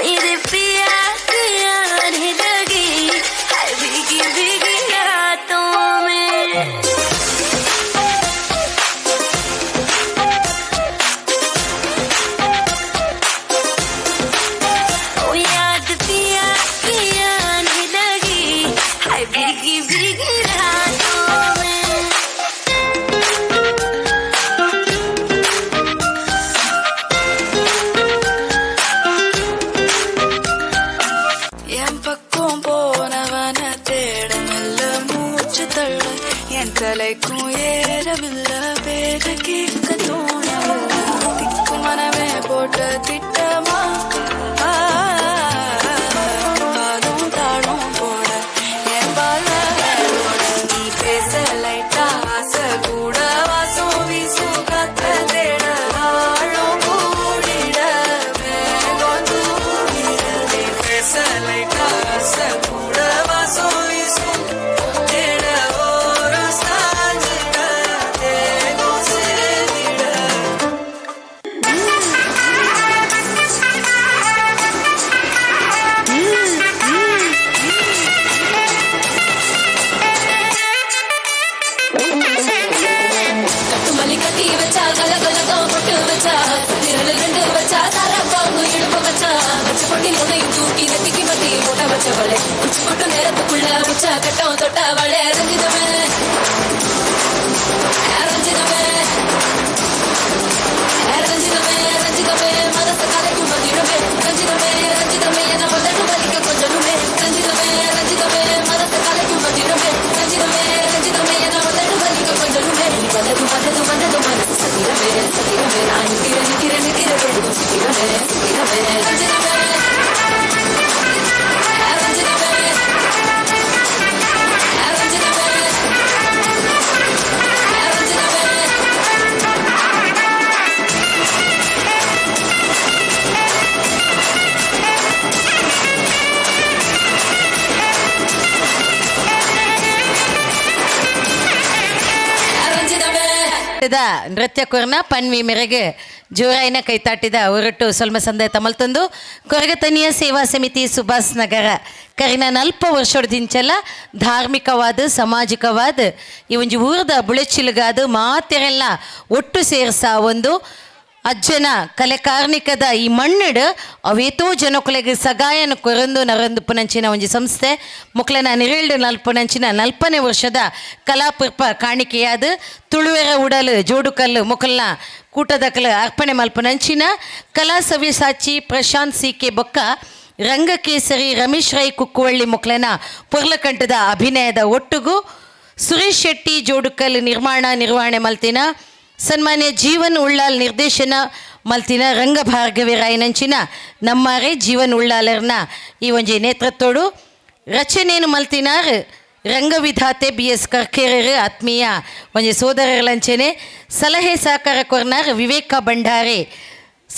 मेरे पिया की आने लगी, हाय भीगी भीगी रातों में। ओ याद पिया की आने लगी, हाय भीगी भीगी रातों में। என் பக்கம் போனவன தேட மெல்ல மூச்சு தள்ள என் தலைக்கும் ஏறவில்லை பேர கேட்க தோணவில்லை திக்கு மனமே போட்ட திட்டமா பாலும் தாளும் போட என் பால நீ பேச லைட்டா ஆசை கூட வாசம் வீசும் காத்த தேட ஆழம் கூடிட மேகம் தூடிட பேச லைட்டா ஆசை கூட வாசம் வீசும் தேட ஒரு சாஞ்சிட தேகம் சேர்ந்திட. கட்டுமல்லி கட்டி வச்சா கலகலகம் பொட்டு வச்சா விரல் ரெண்டு வச்சா தாரா பாம்பு இடுப்பு வச்சா வச்சு பொட்டி முனையும் தூக்கி நெத்திக்கு மட்டி போட்ட வச்சவளே குச்சி கொட்டு நேரத்துக்குள்ள உச்சா கட்டம் தொட்டவளே ரஞ்சிதமே ரஞ்சிதமே ரஞ்சிதமே ரஞ்சிதமே மனசு கலைக்கும் மதிடமே ரஞ்சிதமே ரஞ்சிதமே என்ன பதட்டு வலிக்க கொஞ்சமே ரஞ்சிதமே ரஞ்சிதமே மனசு கலைக்கும் மதிடமே ரஞ்சிதமே ரஞ்சிதமே என்ன பதட்டு வலிக்க கொஞ்சமே வந்தது வந்தது வந்தது மனசு சத்திரமே சத்திரமே நான் நிக்கிறேன் நிக்கிறேன் நிக்கிறேன் சத்திரமே சத்திரமே ரஞ்சிதமே ரஞ்சிதமே ನೃತ್ಯ ಕೊರ್ನ ಪನ್ವಿ ಮೆರೆಗೆ ಜೋರಾಯಿನ ಕೈತಾಟಿದ ಹೊರಟು ಸೊಲ್ಮ ಸಂದೆ ತಮಲ್ತಂದು ಕೊರಗತನಿಯ ಸೇವಾ ಸಮಿತಿ ಸುಭಾಸ್ ನಗರ ಕರಿನ ನಲ್ಪ ವರ್ಷದಿಂಚಲ ಧಾರ್ಮಿಕವಾದ ಸಾಮಾಜಿಕವಾದ ಈ ಒಂಜಿ ಊರದ ಬುಳೆಚಿಲುಗಾದ ಮಾತೆರೆಲ್ಲ ಒಟ್ಟು ಸೇರ್ಸ ಒಂದು ಅಜ್ಜನ ಕಲೆ ಕಾರ್ಣಿಕದ ಈ ಮಣ್ಣಿಡು ಅವೇತೋ ಜನಕುಲೆಗೆ ಸಗಾಯನ ಕೊರಂದು ನರಂದು ಪುನಂಚಿನ ಒಂಜಿ ಸಂಸ್ಥೆ ಮುಕ್ಲನ ನಿರೇಳ್ಡು ನಲ್ಪುನಂಚಿನ 40ನೇ ವರ್ಷದ ಕಲಾಪುರ್ಪ ಕಾಣಿಕೆಯಾದ ತುಳುವೆರ ಉಡಲು ಜೋಡುಕಲ್ಲು ಮುಕಲ್ನ ಕೂಟದಕಲು ಅರ್ಪಣೆ ಮಲ್ಪುನಂಚಿನ ಕಲಾ ಸವ್ಯಸಾಚಿ ಪ್ರಶಾಂತ್ ಸಿ.ಕೆ. ಬೊಕ್ಕ ರಂಗಕೇಸರಿ ರಮೇಶ್ ರೈ ಕುಕ್ಕುವಳ್ಳಿ ಮುಕ್ಲನ ಪುರ್ಲಕಂಠದ ಅಭಿನಯದ ಒಟ್ಟುಗು ಸುರೇಶ್ ಶೆಟ್ಟಿ ಜೋಡುಕಲ್ ನಿರ್ವಹಣೆ ಮಲ್ತಿನ ಸನ್ಮಾನ್ಯ ಜೀವನ್ ಉಳ್ಳಾಲ್ ನಿರ್ದೇಶನ ಮಲ್ತಿನ ರಂಗಭಾರ್ಗವಿ ರಾಯನಂಚಿನ ನಮ್ಮಾರೆ ಜೀವನ್ ಉಳ್ಳಾಲರ್ನ ಈ ಒಂಜಿ ನೇತೃತ್ವಡು ರಚನೆಯನ್ನು ಮಲ್ತಿನಾರ್ ರಂಗವಿಧಾತೆ BS ಕರ್ಕೇರರ್ ಆತ್ಮೀಯ ಒಂಜಿ ಸೋದರಗಳಂಚೆನೆ ಸಲಹೆ ಸಹಕಾರ ಕೊರ್ನಾರ್ ವಿವೇಕ ಭಂಡಾರೆ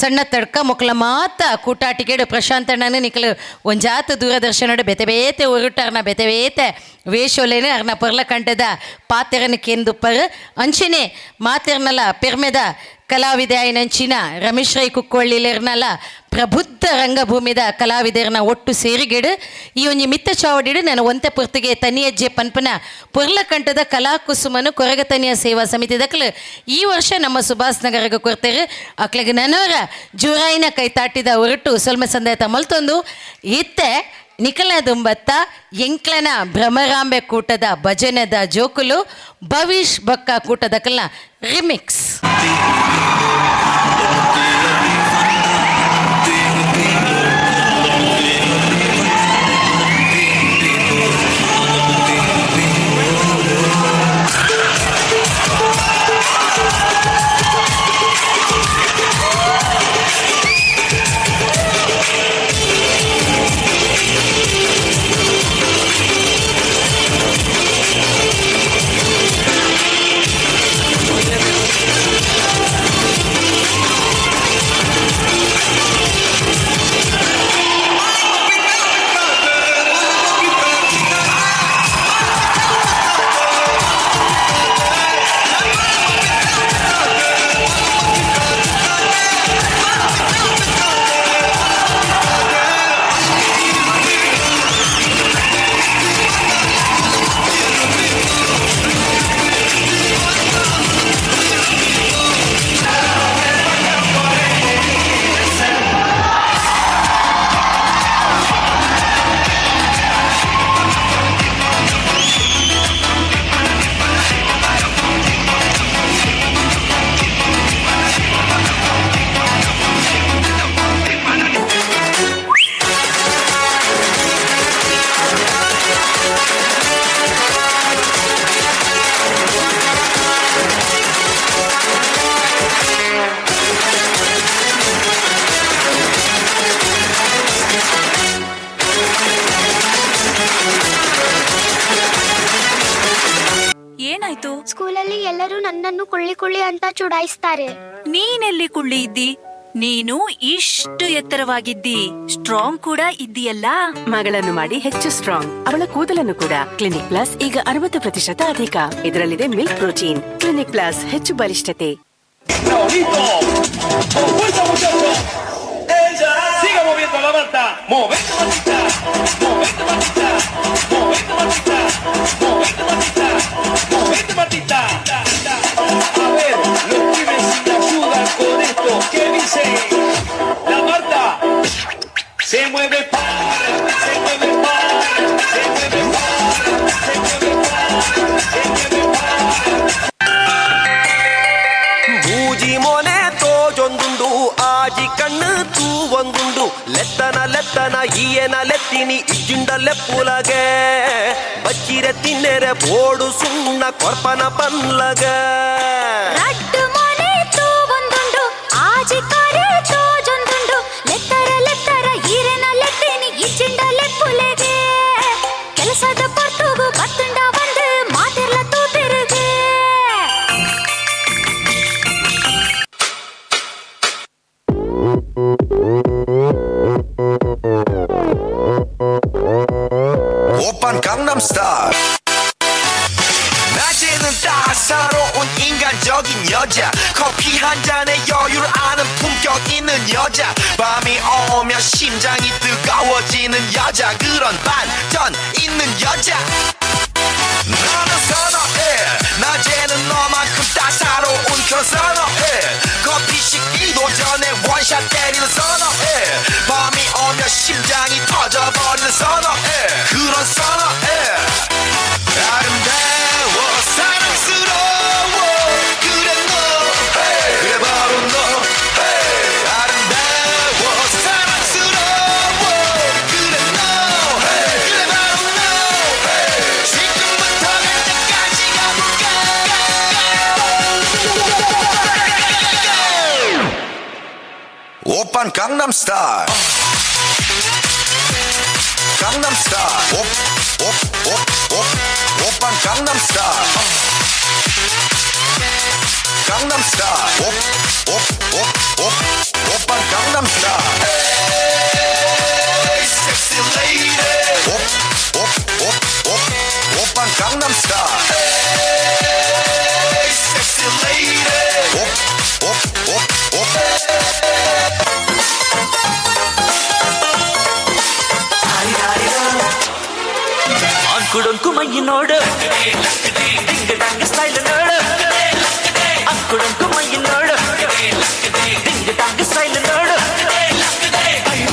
ಸಣ್ಣ ತಡ್ಕ ಮೊಕ್ಕಲ ಮಾತ ಕೂಟಾಟಿಕೆಡು ಪ್ರಶಾಂತಣ್ಣನ ನಿಖಲು ಒಂಜಾತ ದೂರದರ್ಶನಡು ಬೆತೆ ಬೇತೆ ಉರುಟಾರ್ನ ಬೆತೆ ಬೇತೆ ವೇಷೋಲೇನೆ ಅರ್ನ ಪರ್ಲ ಕಂಠದ ಪಾತೆರನ ಕೇಂದುಪ್ಪರ್ ಅಂಚಿನೆ ಮಾತೆರ್ನಲ ಪೆರ್ಮೆದ ಕಲಾವಿದೆ ಆಯ್ನಂಚಿನ ರಮೇಶ್ ರೈ ಕುಕ್ಕೊಳ್ಳಿಲೇರ್ನಲ ಪ್ರಬುದ್ಧ ರಂಗಭೂಮಿದ ಕಲಾವಿದರನ್ನ ಒಟ್ಟು ಸೇರಿಗೆಡು ಈ ಒಂಜಿ ಮಿತ್ತ ಚಾವಡಿಡು ನಾನು ಒಂತೆ ಪುರ್ತಿಗೆ ತನಿಯಜ್ಜೆ ಪನ್ಪನ ಪುರ್ಲಕಂಠದ ಕಲಾ ಕುಸುಮನು ಕೊರಗತನಿಯ ಸೇವಾ ಸಮಿತಿ ದಕ್ಲು ಈ ವರ್ಷ ನಮ್ಮ ಸುಭಾಸ್ ನಗರಗೆ ಕೊಡ್ತೇವೆ ಅಕ್ಲಿಗೆ ನನವರ ಜುರಾಯಿನ ಕೈ ತಾಟಿದ ಹೊರಟು ಸೊಲ್ಮ ಸಂದೇತ ಮಲ್ತೊಂದು ಇತ್ತೆ ನಿಖಲ ದುಂಬತ್ತ ಎಂಕ್ಲನ ಭ್ರಮರಾಂಬೆ ಕೂಟದ ಭಜನದ ಜೋಕುಲು ಭವಿಷ್ ಬಕ್ಕ ಕೂಟದಕಲ್ನ ರಿಮಿಕ್ಸ್. ಏನಾಯ್ತು? ಸ್ಕೂಲಲ್ಲಿ ಎಲ್ಲರೂ ನನ್ನನ್ನು ಕುಳ್ಳಿ ಕುಳ್ಳಿ ಅಂತ ಚುಡಾಯಿಸ್ತಾರೆ. ನೀನೆಲ್ಲಿ ಕುಳ್ಳಿ ಇದ್ದಿ? ನೀನು ಇಷ್ಟು ಎತ್ತರವಾಗಿದ್ದಿ, ಸ್ಟ್ರಾಂಗ್ ಕೂಡ ಇದ್ದೀಯಲ್ಲ. ಮಗಳನ್ನು ಮಾಡಿ ಹೆಚ್ಚು ಸ್ಟ್ರಾಂಗ್. ಅವಳ ಕೂದಲನ್ನು ಕೂಡ. ಕ್ಲಿನಿಕ್ ಪ್ಲಸ್ ಈಗ 60% ಅಧಿಕ. ಇದರಲ್ಲಿದೆ ಮಿಲ್ಕ್ ಪ್ರೋಟೀನ್. ಕ್ಲಿನಿಕ್ ಪ್ಲಸ್ ಹೆಚ್ಚು ಬಲಿಷ್ಠತೆ. Siga moviendo la manta, movete matita, movete matita, movete matita, movete matita, movete matita. A ver, los pibes si te ayudan con esto, ¿qué dice? La Marta se mueve para, se mueve para, se mueve para, se mueve para, se mueve para. ಬೂಜಿ ಮೊನೆ ತೋಜೊಂದುಂಡು ಆಜಿ ಕಣ್ಣು ತೂವೊಂದುಂಡು ಲೆತ್ತನ ಲೆತ್ತನ ಈಯನ ಲೆತ್ತಿನಿ ಇಜ್ಜುಂಡ ಲೆಪ್ಪುಲಗೆ ಬಚ್ಚಿರೆ ತಿನ್ನೆರೆ ಬೋಡು ಸುಣ್ಣ ಕೊರ್ಪನ ಪನ್ಲಗ ರಟ್ಟು ಮೊನೆ ತೂವೊಂದುಂಡು ಆಜಿಕಾರೆ ತೋಜೊಂದುಂಡು ಲೆತ್ತರ ಲೆತ್ತರ ಈರೆನ ಲೆತ್ತಿನಿ ಇಜ್ಜಿಂಡ ಲೆಪ್ಪುಲೆಗೆ ಕೆಲಸದ ಪರ್ತುಗು ಬತ್ತುಂಡ ಬಂದು ಮಾತಿರ್ಲ ತೂತಿರುಗೆ 오빤 강남스타일 낮에는 따사로운 인간적인 여자 커피 한 잔에 여유를 아는 품격 있는 여자 밤이 오면 심장이 뜨거워지는 여자 그런 반전 있는 여자 너는 선어해 낮에는 너만큼 따사로운 그런 선어해 커피 식기도 전에 원샷 때리는 선어해 밤이 오면 심장이 터져버리는 선어해 그런 선어해 아름다워 사랑스러워 그래 너 그래 바로 너 아름다워 사랑스러워 그래 너 그래 바로 너 지금부터 갈 때까지 가볼까 Open Gangnam Style. Gangnam Style. Open Gangnam Style. Gangnam Style. Open Gangnam Style. Hey, sexy lady. Open Gangnam Style. Hey, sexy lady. ಅಂಕುಡೊಂಕು ಮೈ ನೋಡು ಡಿಂಗ್ ಡಂಗ್ ಸ್ಟೈಲ್ ನೋಡು ಅಂಕುಡೊಂಕು ಮೈ ನೋಡು ಡಿಂಗ್ ಡಂಗ್ ಸ್ಟೈಲ್ ನೋಡು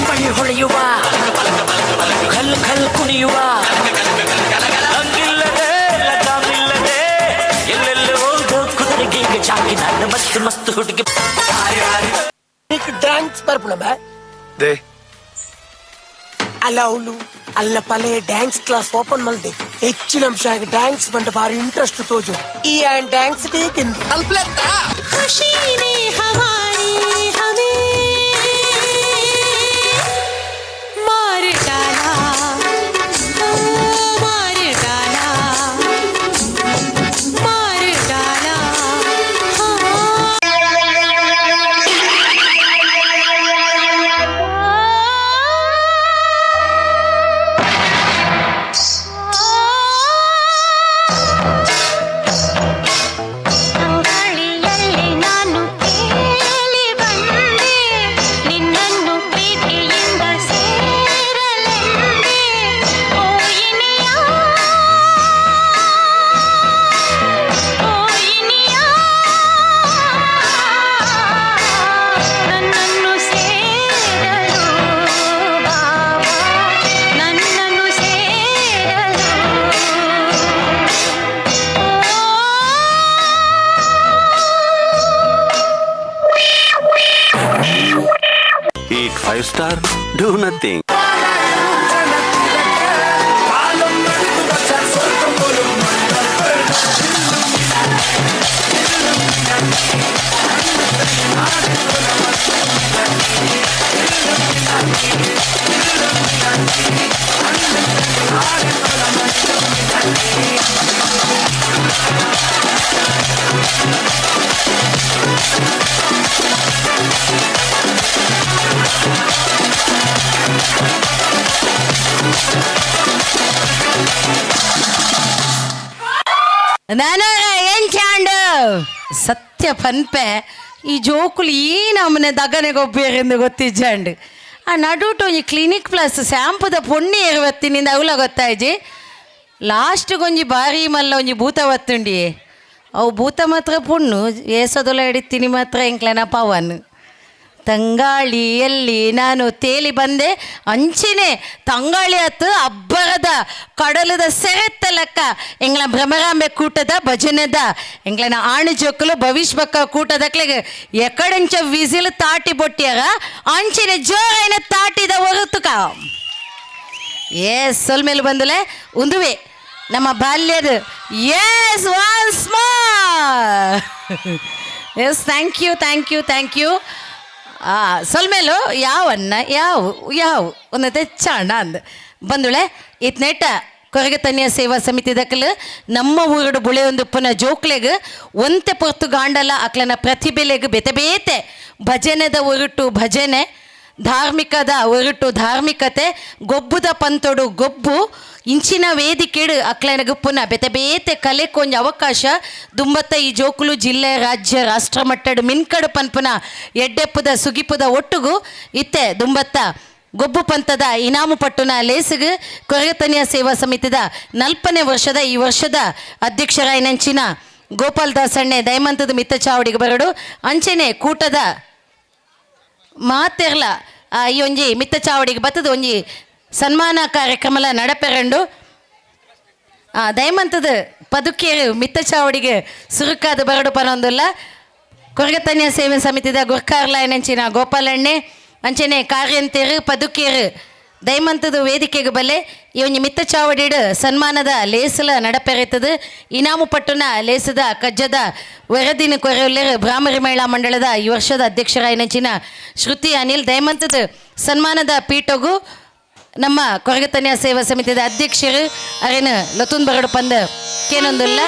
ಪೈ ಹೊಳೆಯುವ ಖಲ್ ಖಲ್ ಕುಣಿಯುವ ಹಂಗಿಲ್ಲದೆ ಲಗಾಮಿಲ್ಲದೆ ಎಲ್ಲೆಲ್ಲ ಹೋಗೋ ಕುದುರೆಗೆ ಈಗ ಚಾಕಿ ನನ್ನ ಮಸ್ತ್ ಮಸ್ತ್ ಹುಡುಗಿ ಡ್ಯಾನ್ಸ್ ಬರ್ಪುಣಬ ದೇ ಅಲ್ಲ ಅವಳು ಅಲ್ಲ ಪಲೆ ಡ್ಯಾನ್ಸ್ ಕ್ಲಾಸ್ ಓಪನ್ ಮಲ್ದೆ ಹೆಚ್ಚಿನ ಅಂಶ ಆಗಿ ಡ್ಯಾನ್ಸ್ ಬಂದ ಬಾರಿ ಇಂಟ್ರೆಸ್ಟ್ ತೋಜು ಈ ಡ್ಯಾನ್ಸ್ ಬೇಕೆಂದು ಅಲ್ಪ್ಲತ್ತ खुशी हमारी हमें मार डाला मार डाला मार डाला ಅಂಗಾಳಿಯಲ್ಲಿ ನಾನು ತೇಲಿ ಬಂದೆ ನಿನ್ನನ್ನು ಪ್ರೀತಿಯಿಂದ ಸೇರಲೆಂದೆ ಓ ಇನಿಯ ನನ್ನನ್ನು ಸೇರಲು ಬಾವ ನನ್ನನ್ನು ಸೇರಲು Eat 5 star, do nothing. ನಾನು ಏನ್ ಚಾಂಡು ಸತ್ಯ ಪನ್ಪೆ ಈ ಜೋಕುಲು ಈ ನಮ್ಮನೆ ದಗನೆ ಗೊಬ್ಬೆರೆಂದು ಗೊತ್ತಿಜ್ಜಂಡು ಆ ನಡುಟು ಒಂಜಿ ಕ್ಲಿನಿಕ್ ಪ್ಲಸ್ ಸ್ಯಾಂಪುದ ಪೊಣ್ಣಿ ಎರುವತ್ತಿನಿಂದ ಅವಲ ಗೊತ್ತಾಯ್ಜಿ ಲಾಸ್ಟ್ಗೆ ಒಂಜಿ ಬಾರಿ ಮಲ್ಲ ಒಂಜಿ ಭೂತ ಬತ್ತುಂಡಿ ಅವು ಭೂತ ಮಾತ್ರ ಪುಣ್ಣು ಏಸದೊಲ ಹಿಡಿತೀನಿ ಮಾತ್ರ ಎಂಕ್ಲೆನ ಪವನ್ ತಂಗಾಳಿಯಲ್ಲಿ ನಾನು ತೇಲಿ ಬಂದೆ ಅಂಚಿನೇ ತಂಗಾಳಿ ಹತ್ತು ಅಬ್ಬರದ ಕಡಲದ ಸೆರೆತ್ತ ಲೆಕ್ಕ ಎಂಗ್ಲ ಭ್ರಮರಾಂಬೆ ಕೂಟದ ಭಜನೆದ ಎಂಗ್ಲನ ಆಣು ಜೊಕ್ಕಲು ಭವಿಷ್ ಬಕ್ಕ ಕೂಟದಕ್ಲೆಗೆ ಎಕಡೆಂಚ ವಿಸಿಲ್ ತಾಟಿ ಬೊಟ್ಟಿಯಾಗ ಅಂಚಿನ ಜೋರೈನ ತಾಟಿದ ಹೊರತುಕ ಸೊಲ್ಮೇಲೆ ಬಂದಲೆ ಉಂದುವೆ ನಮ್ಮ ಬಾಲ್ಯದ ಒನ್ಸ್ ಮೋರ್ ಥ್ಯಾಂಕ್ ಯು ಸೊಲ್ಮೇಲು ಯಾವನ್ನ ಯಾವ ಒಂದು ತೆಚ್ಚಾಣ ಅಂದ ಬಂದುಳೆ ಇತ್ ನೆಟ್ಟ ಕೊರಗೆ ತನಿಯ ಸೇವಾ ಸಮಿತಿ ದಕ್ಕಲು ನಮ್ಮ ಊರಡು ಬುಳೆ ಒಂದು ಪುನಃ ಜೋಕ್ಲೆಗ್ ಒಂತೆ ಪೊರ್ತು ಗಾಂಡಲ ಅಕ್ಲನ ಪ್ರತಿಭೆಲೆಗ್ ಬೆತೆ ಬೇತೆ ಭಜನೆದ ಒರುಟು ಭಜನೆ ಧಾರ್ಮಿಕದ ಒರುಟು ಧಾರ್ಮಿಕತೆ ಗೊಬ್ಬುದ ಪಂತೊಡು ಗೊಬ್ಬು ಇಂಚಿನ ವೇದಿಕೆಡು ಅಕ್ಲನಗ ಪುನಃ ಬೆತೆ ಬೇತೆ ಕಲೆ ಕೊಂಜ ಅವಕಾಶ ದುಂಬತ್ತ ಈ ಜೋಕುಲು ಜಿಲ್ಲೆ ರಾಜ್ಯ ರಾಷ್ಟ್ರ ಮಟ್ಟಡು ಮಿನ್ಕಡು ಪನ್ಪುನ ಎಡ್ಡೆಪ್ಪುದ ಸುಗಿಪುದ ಒಟ್ಟುಗು ಇತ್ತೆ ದುಂಬತ್ತ ಗೊಬ್ಬು ಪಂಥದ ಇನಾಮು ಪಟ್ಟುನ ಲೇಸಿಗೆ ಕೊರಗತನಿಯ ಸೇವಾ ಸಮಿತಿದ 40ನೇ ವರ್ಷದ ಈ ವರ್ಷದ ಅಧ್ಯಕ್ಷರಾಯನಂಚಿನ ಗೋಪಾಲ್ ದಾಸಣ್ಣೆ ದಯಮಂತದ ಮಿತ್ತ ಚಾವಡಿಗೆ ಬರಡು ಅಂಚೆನೆ ಕೂಟದ ಮಾತೆರ್ಲ ಈ ಒಂಜಿ ಮಿತ್ತ ಚಾವಡಿಗೆ ಬತ್ತದ ಒಂಜಿ ಸನ್ಮಾನ ಕಾರ್ಯಕ್ರಮಲ ನಡಪೆರಂಡು ದಯಮಂತದ ಪದುಕೇರು ಮಿತ್ತ ಚಾವಡಿಗೆ ಸುರುಕಾದ ಬರಡು ಪನೊಂದುಲ್ಲ ಕೊರಗತನಿಯ ಸೇವೆ ಸಮಿತಿದ ಗುರ್ಕಾರ್ಲಾಯನಂಚಿನ ಗೋಪಾಲಣ್ಣೆ ಅಂಚನೆ ಕಾರ್ಯಂತೇರು ಪದುಕೇರು ದಯಮಂತದ ವೇದಿಕೆಗೆ ಬಲ್ಲೆ ಈ ಒಂದು ಮಿತ್ತ ಚಾವಡಿಡ್ ಸನ್ಮಾನದ ಲೇಸಲ ನಡಪೆರೆತದು ಇನಾಮು ಪಟ್ಟಣ ಲೇಸದ ಕಜ್ಜದ ವರದಿನ ಕೊರೆಯುಳ್ಳರು ಬ್ರಾಹ್ಮರಿ ಮಹಿಳಾ ಮಂಡಳದ ಈ ವರ್ಷದ ಅಧ್ಯಕ್ಷರಾಯಿನಂಚಿನ ಶ್ರುತಿ ಅನಿಲ್ ದಯಮಂತದ ಸನ್ಮಾನದ ಪೀಠಗೂ ನಮ್ಮ ಕೊರಗತನ್ಯ ಸೇವಾ ಸಮಿತಿಯ ಅಧ್ಯಕ್ಷರು ಅರೇನು ಲತುನ್ ಬರಡು ಪಂದ ಕೇನೊಂದಿಲ್ಲ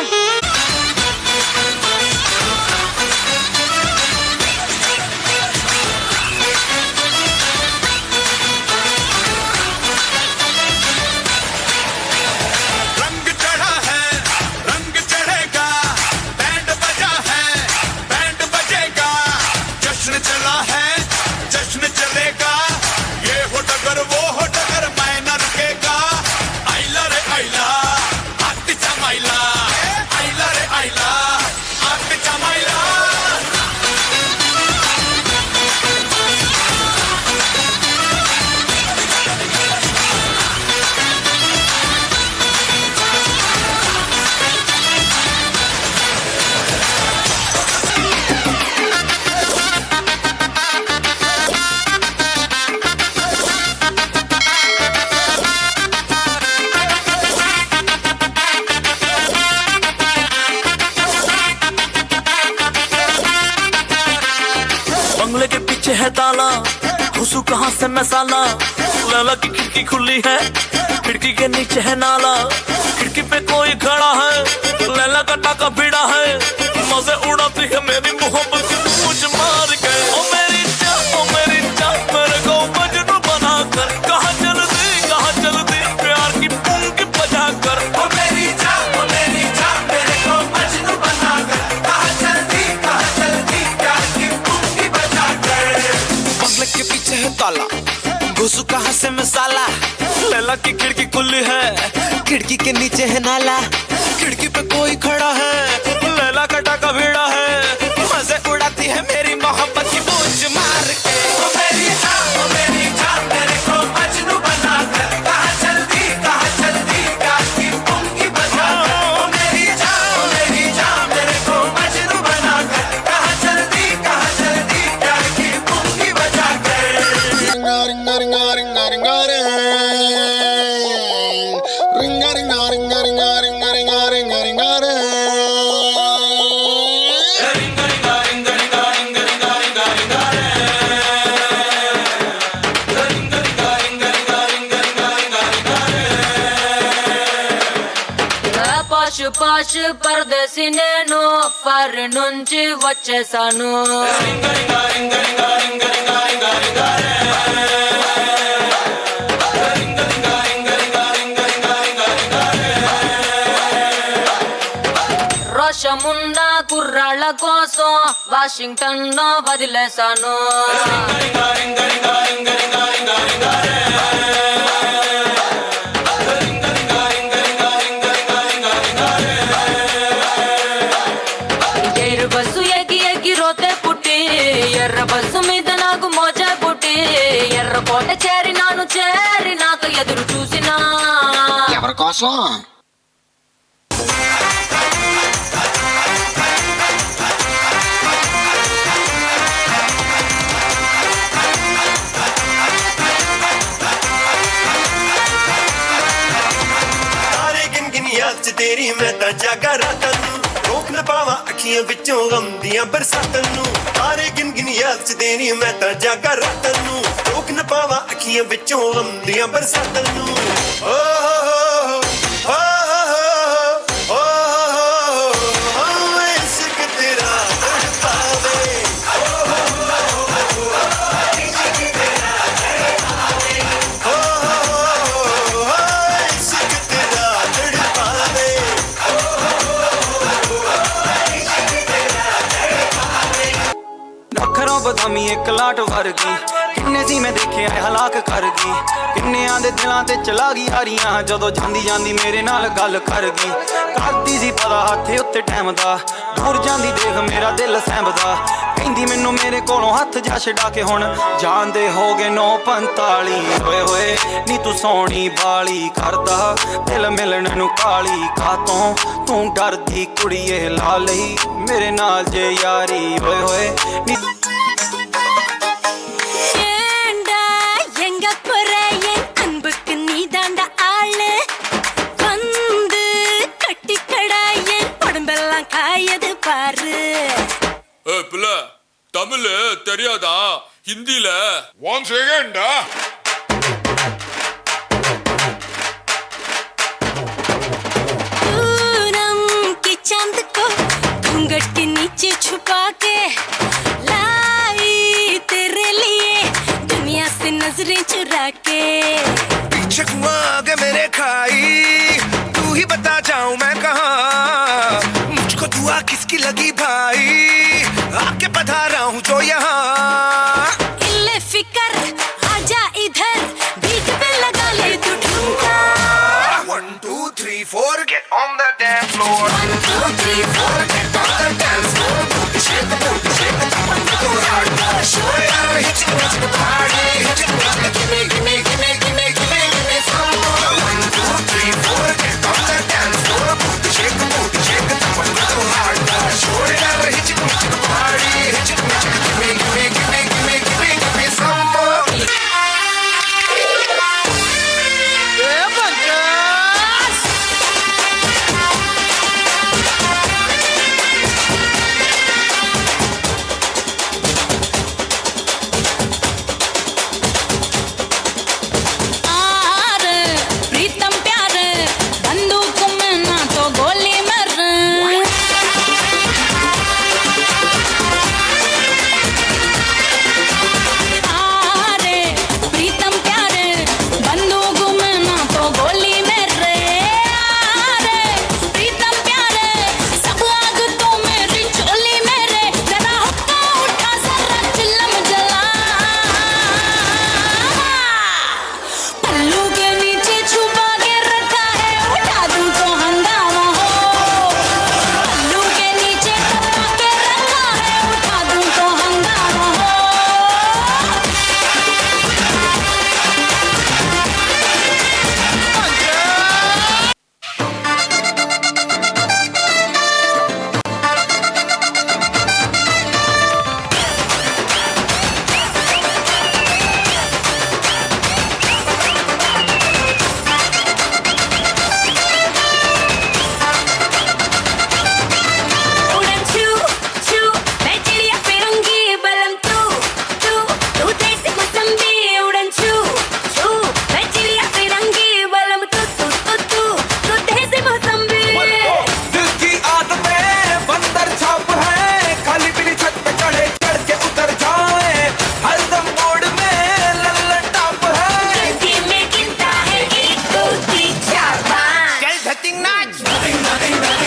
बंगले के पीछे है ताला, घुसू कहाँ से मैं साला। लैला की खिड़की खुली है, खिड़की के नीचे है नाला। खिड़की पे कोई खड़ा है, लैला का टाका भिड़ा है। मजे उड़ाती है मेरी मोहब्बत की मुझ मार के। ओ मेरी जान मेरे को मजनू बना कर। कहाँ चल दी प्यार की पुंगी बजा कर। ओ मेरी जान मेरे को मजनू बना कर। कहाँ चल दी प्यार की पुंगी बजा कर। बंगले के पीछे है ताला, घुसू कहाँ से मैं साला। लैला की खिड़की खुली है, खिड़की के नीचे है नाला। खिड़की पे कोई खड़ा है, लैला का टाका भिड़ा है। मजे उड़ाती है मेरी मोहब्बत की बूझ मार के। ओ मेरी जान मेरे को मजनू बना कर। कहाँ चल दी प्यार की पुंगी बजा कर। ओ मेरी जान मेरे को मजनू बना कर। कहाँ चल दी प्यार की पुंगी बजा कर। పాష్ పరదేశి నేను పరి నుంచి వచ్చేసాను. రోషమున్న కుర్రాళ్ళ కోసం వాషింగ్టన్ లో వదిలేశాను. బస్సు ఎగి రోతే పుట్టి ఎర్ర బస్సు మీద నాకు మోజా పుట్టి ఎర్రకోట చేరి నాకు ఎదురు చూసినా ఎవరి కోసం? तेरी मैं ता जागा रातां नूं रोक न पावा अखियां विचों गम दियां बरसातां नूं। तारे गिन गिन याद च तेरी मैं ता जागा रातां नूं रोक न पावा अखियां विचों गम दियां बरसातां नूं। ओ इश्क तेरा तड़पावे। बदामी एक लाट वर्गी किन्ने सी मैं देखे हलाक कर गई। किन्नियां दे दिलां ते चला गई यारियां जदों जांदी जांदी मेरे नाल गल कर गई। करदी सी पता हत्थे उत्ते टैम दा दूर जांदी देख मेरा दिल सैंबदा। कहंदी मैनू मेरे कोलों हत्थ जा छड़ा के हुण जांदे हो गए 9:45। होए होए नी तू सोहणी बाली करदा दिल मिलन नू काली कातों तू डरदी कुड़िए ला लई मेरे नाल जे यारी। होए होए नी ஏண்டா எங்க குறையன் தெரியாதா ஹிந்தில 1 செகண்ட் के चांद को घूंघट के नीचे छुपा के लाई तेरे लिए दुनिया से नजरें चुरा के पीछे कुआं आगे मेरे खाई तू ही बता जाऊं मैं कहाँ मुझको दुआ किसकी लगी भाई आके बता रहा हूँ जो यहाँ इल्ले फिकर आजा इधर बीट पे लगा ले तू ठुमका 1 2 3 4 get on the dance floor 1 2 3 4 get on the dance floor shake the booty shake the bum go hard show it out hit you to the party hit you to the give me some more 1 2 3 4 get on the dance floor shake the booty shake the bum go hard show it out hit you to the party hit you to the give me some more प्रीतम प्यार बंदूक में ना तो गोली मर प्रीतम प्यार बंदूक में ना तो गोली मर प्रीतम प्यार सब आग तो मेरी चोली मेरे जरा हुक्का उठा जरा चिल्लम जला पल्लू के नीचे छुपा के रखा है उठा दूं तो हंगामा हो पल्लू के नीचे छुपा के रखा है उठा दूं तो हंगामा हो उड़न छू छू मैं चिड़िया फिरूंगी बलम तू देसी मौसम्बी उड़न छू छू मैं चिड़िया फिरूंगी बलम तू देसी मौसम्बी दिल की आदतें बंदर छाप है खाली पीली छत पे चढ़े चढ़ के उतर जाए हरदम मोड़ में लल्लन टाप है गिनती में गिनता है 1 2 3 4 5 चल धतिंग नाच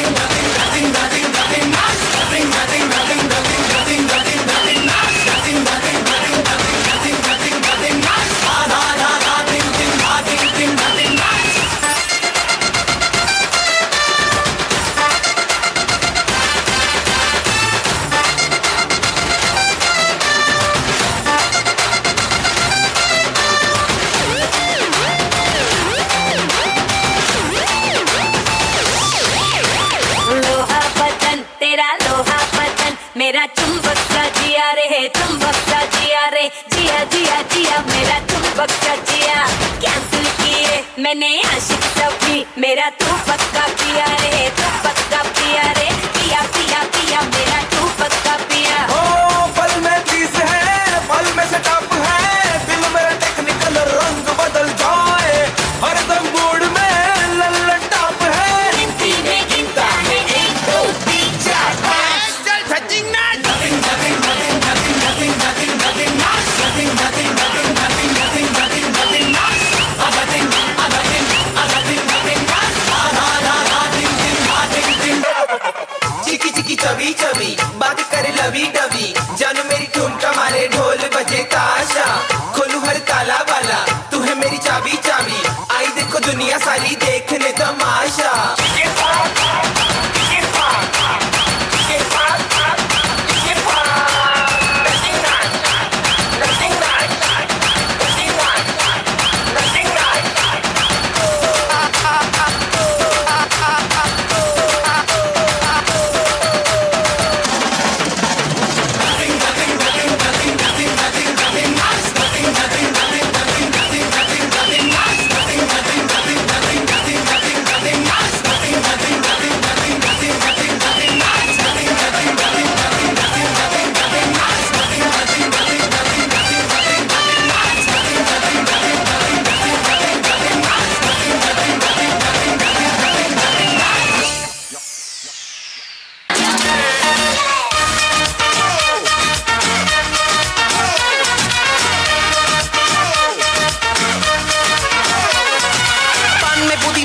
लोहा बदन तेरा लोहा बदन मेरा चुंबक सा जिया रे चुंबक सा जिया रे जिया जिया जिया मेरा चुंबक सा जिया कैंसिल किए मैंने आशिक सभी मेरा तू पक्का पिया रे तू पक्का पिया रे पिया पिया पिया मेरा तू पक्का पिया ओ पल में तीस है पल में सेटअप है दिल मेरा टेक्निकल रंग बदल जाए हरदम मूड में लल्लन टाप है गिनती में गिनता है 1 2 3 4 5 चल धतिंग नाच चिकी चिकी चबी चबी बात करे लवी डबी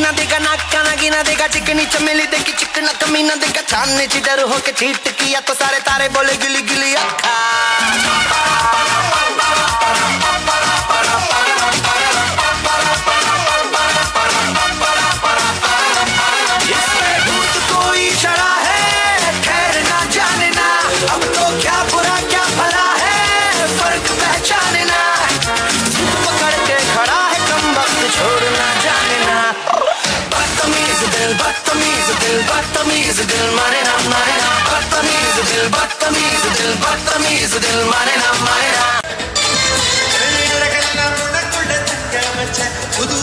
गिना देगा नाक गिना देगा चिकनी चमेली देखी चिकना कमीना देगा चांदनी चिटर होके चीट किया तो सारे तारे बोले गिली गिली अक्खा बदतमीज दिल माने ना बदतमीज दिल माने ना புது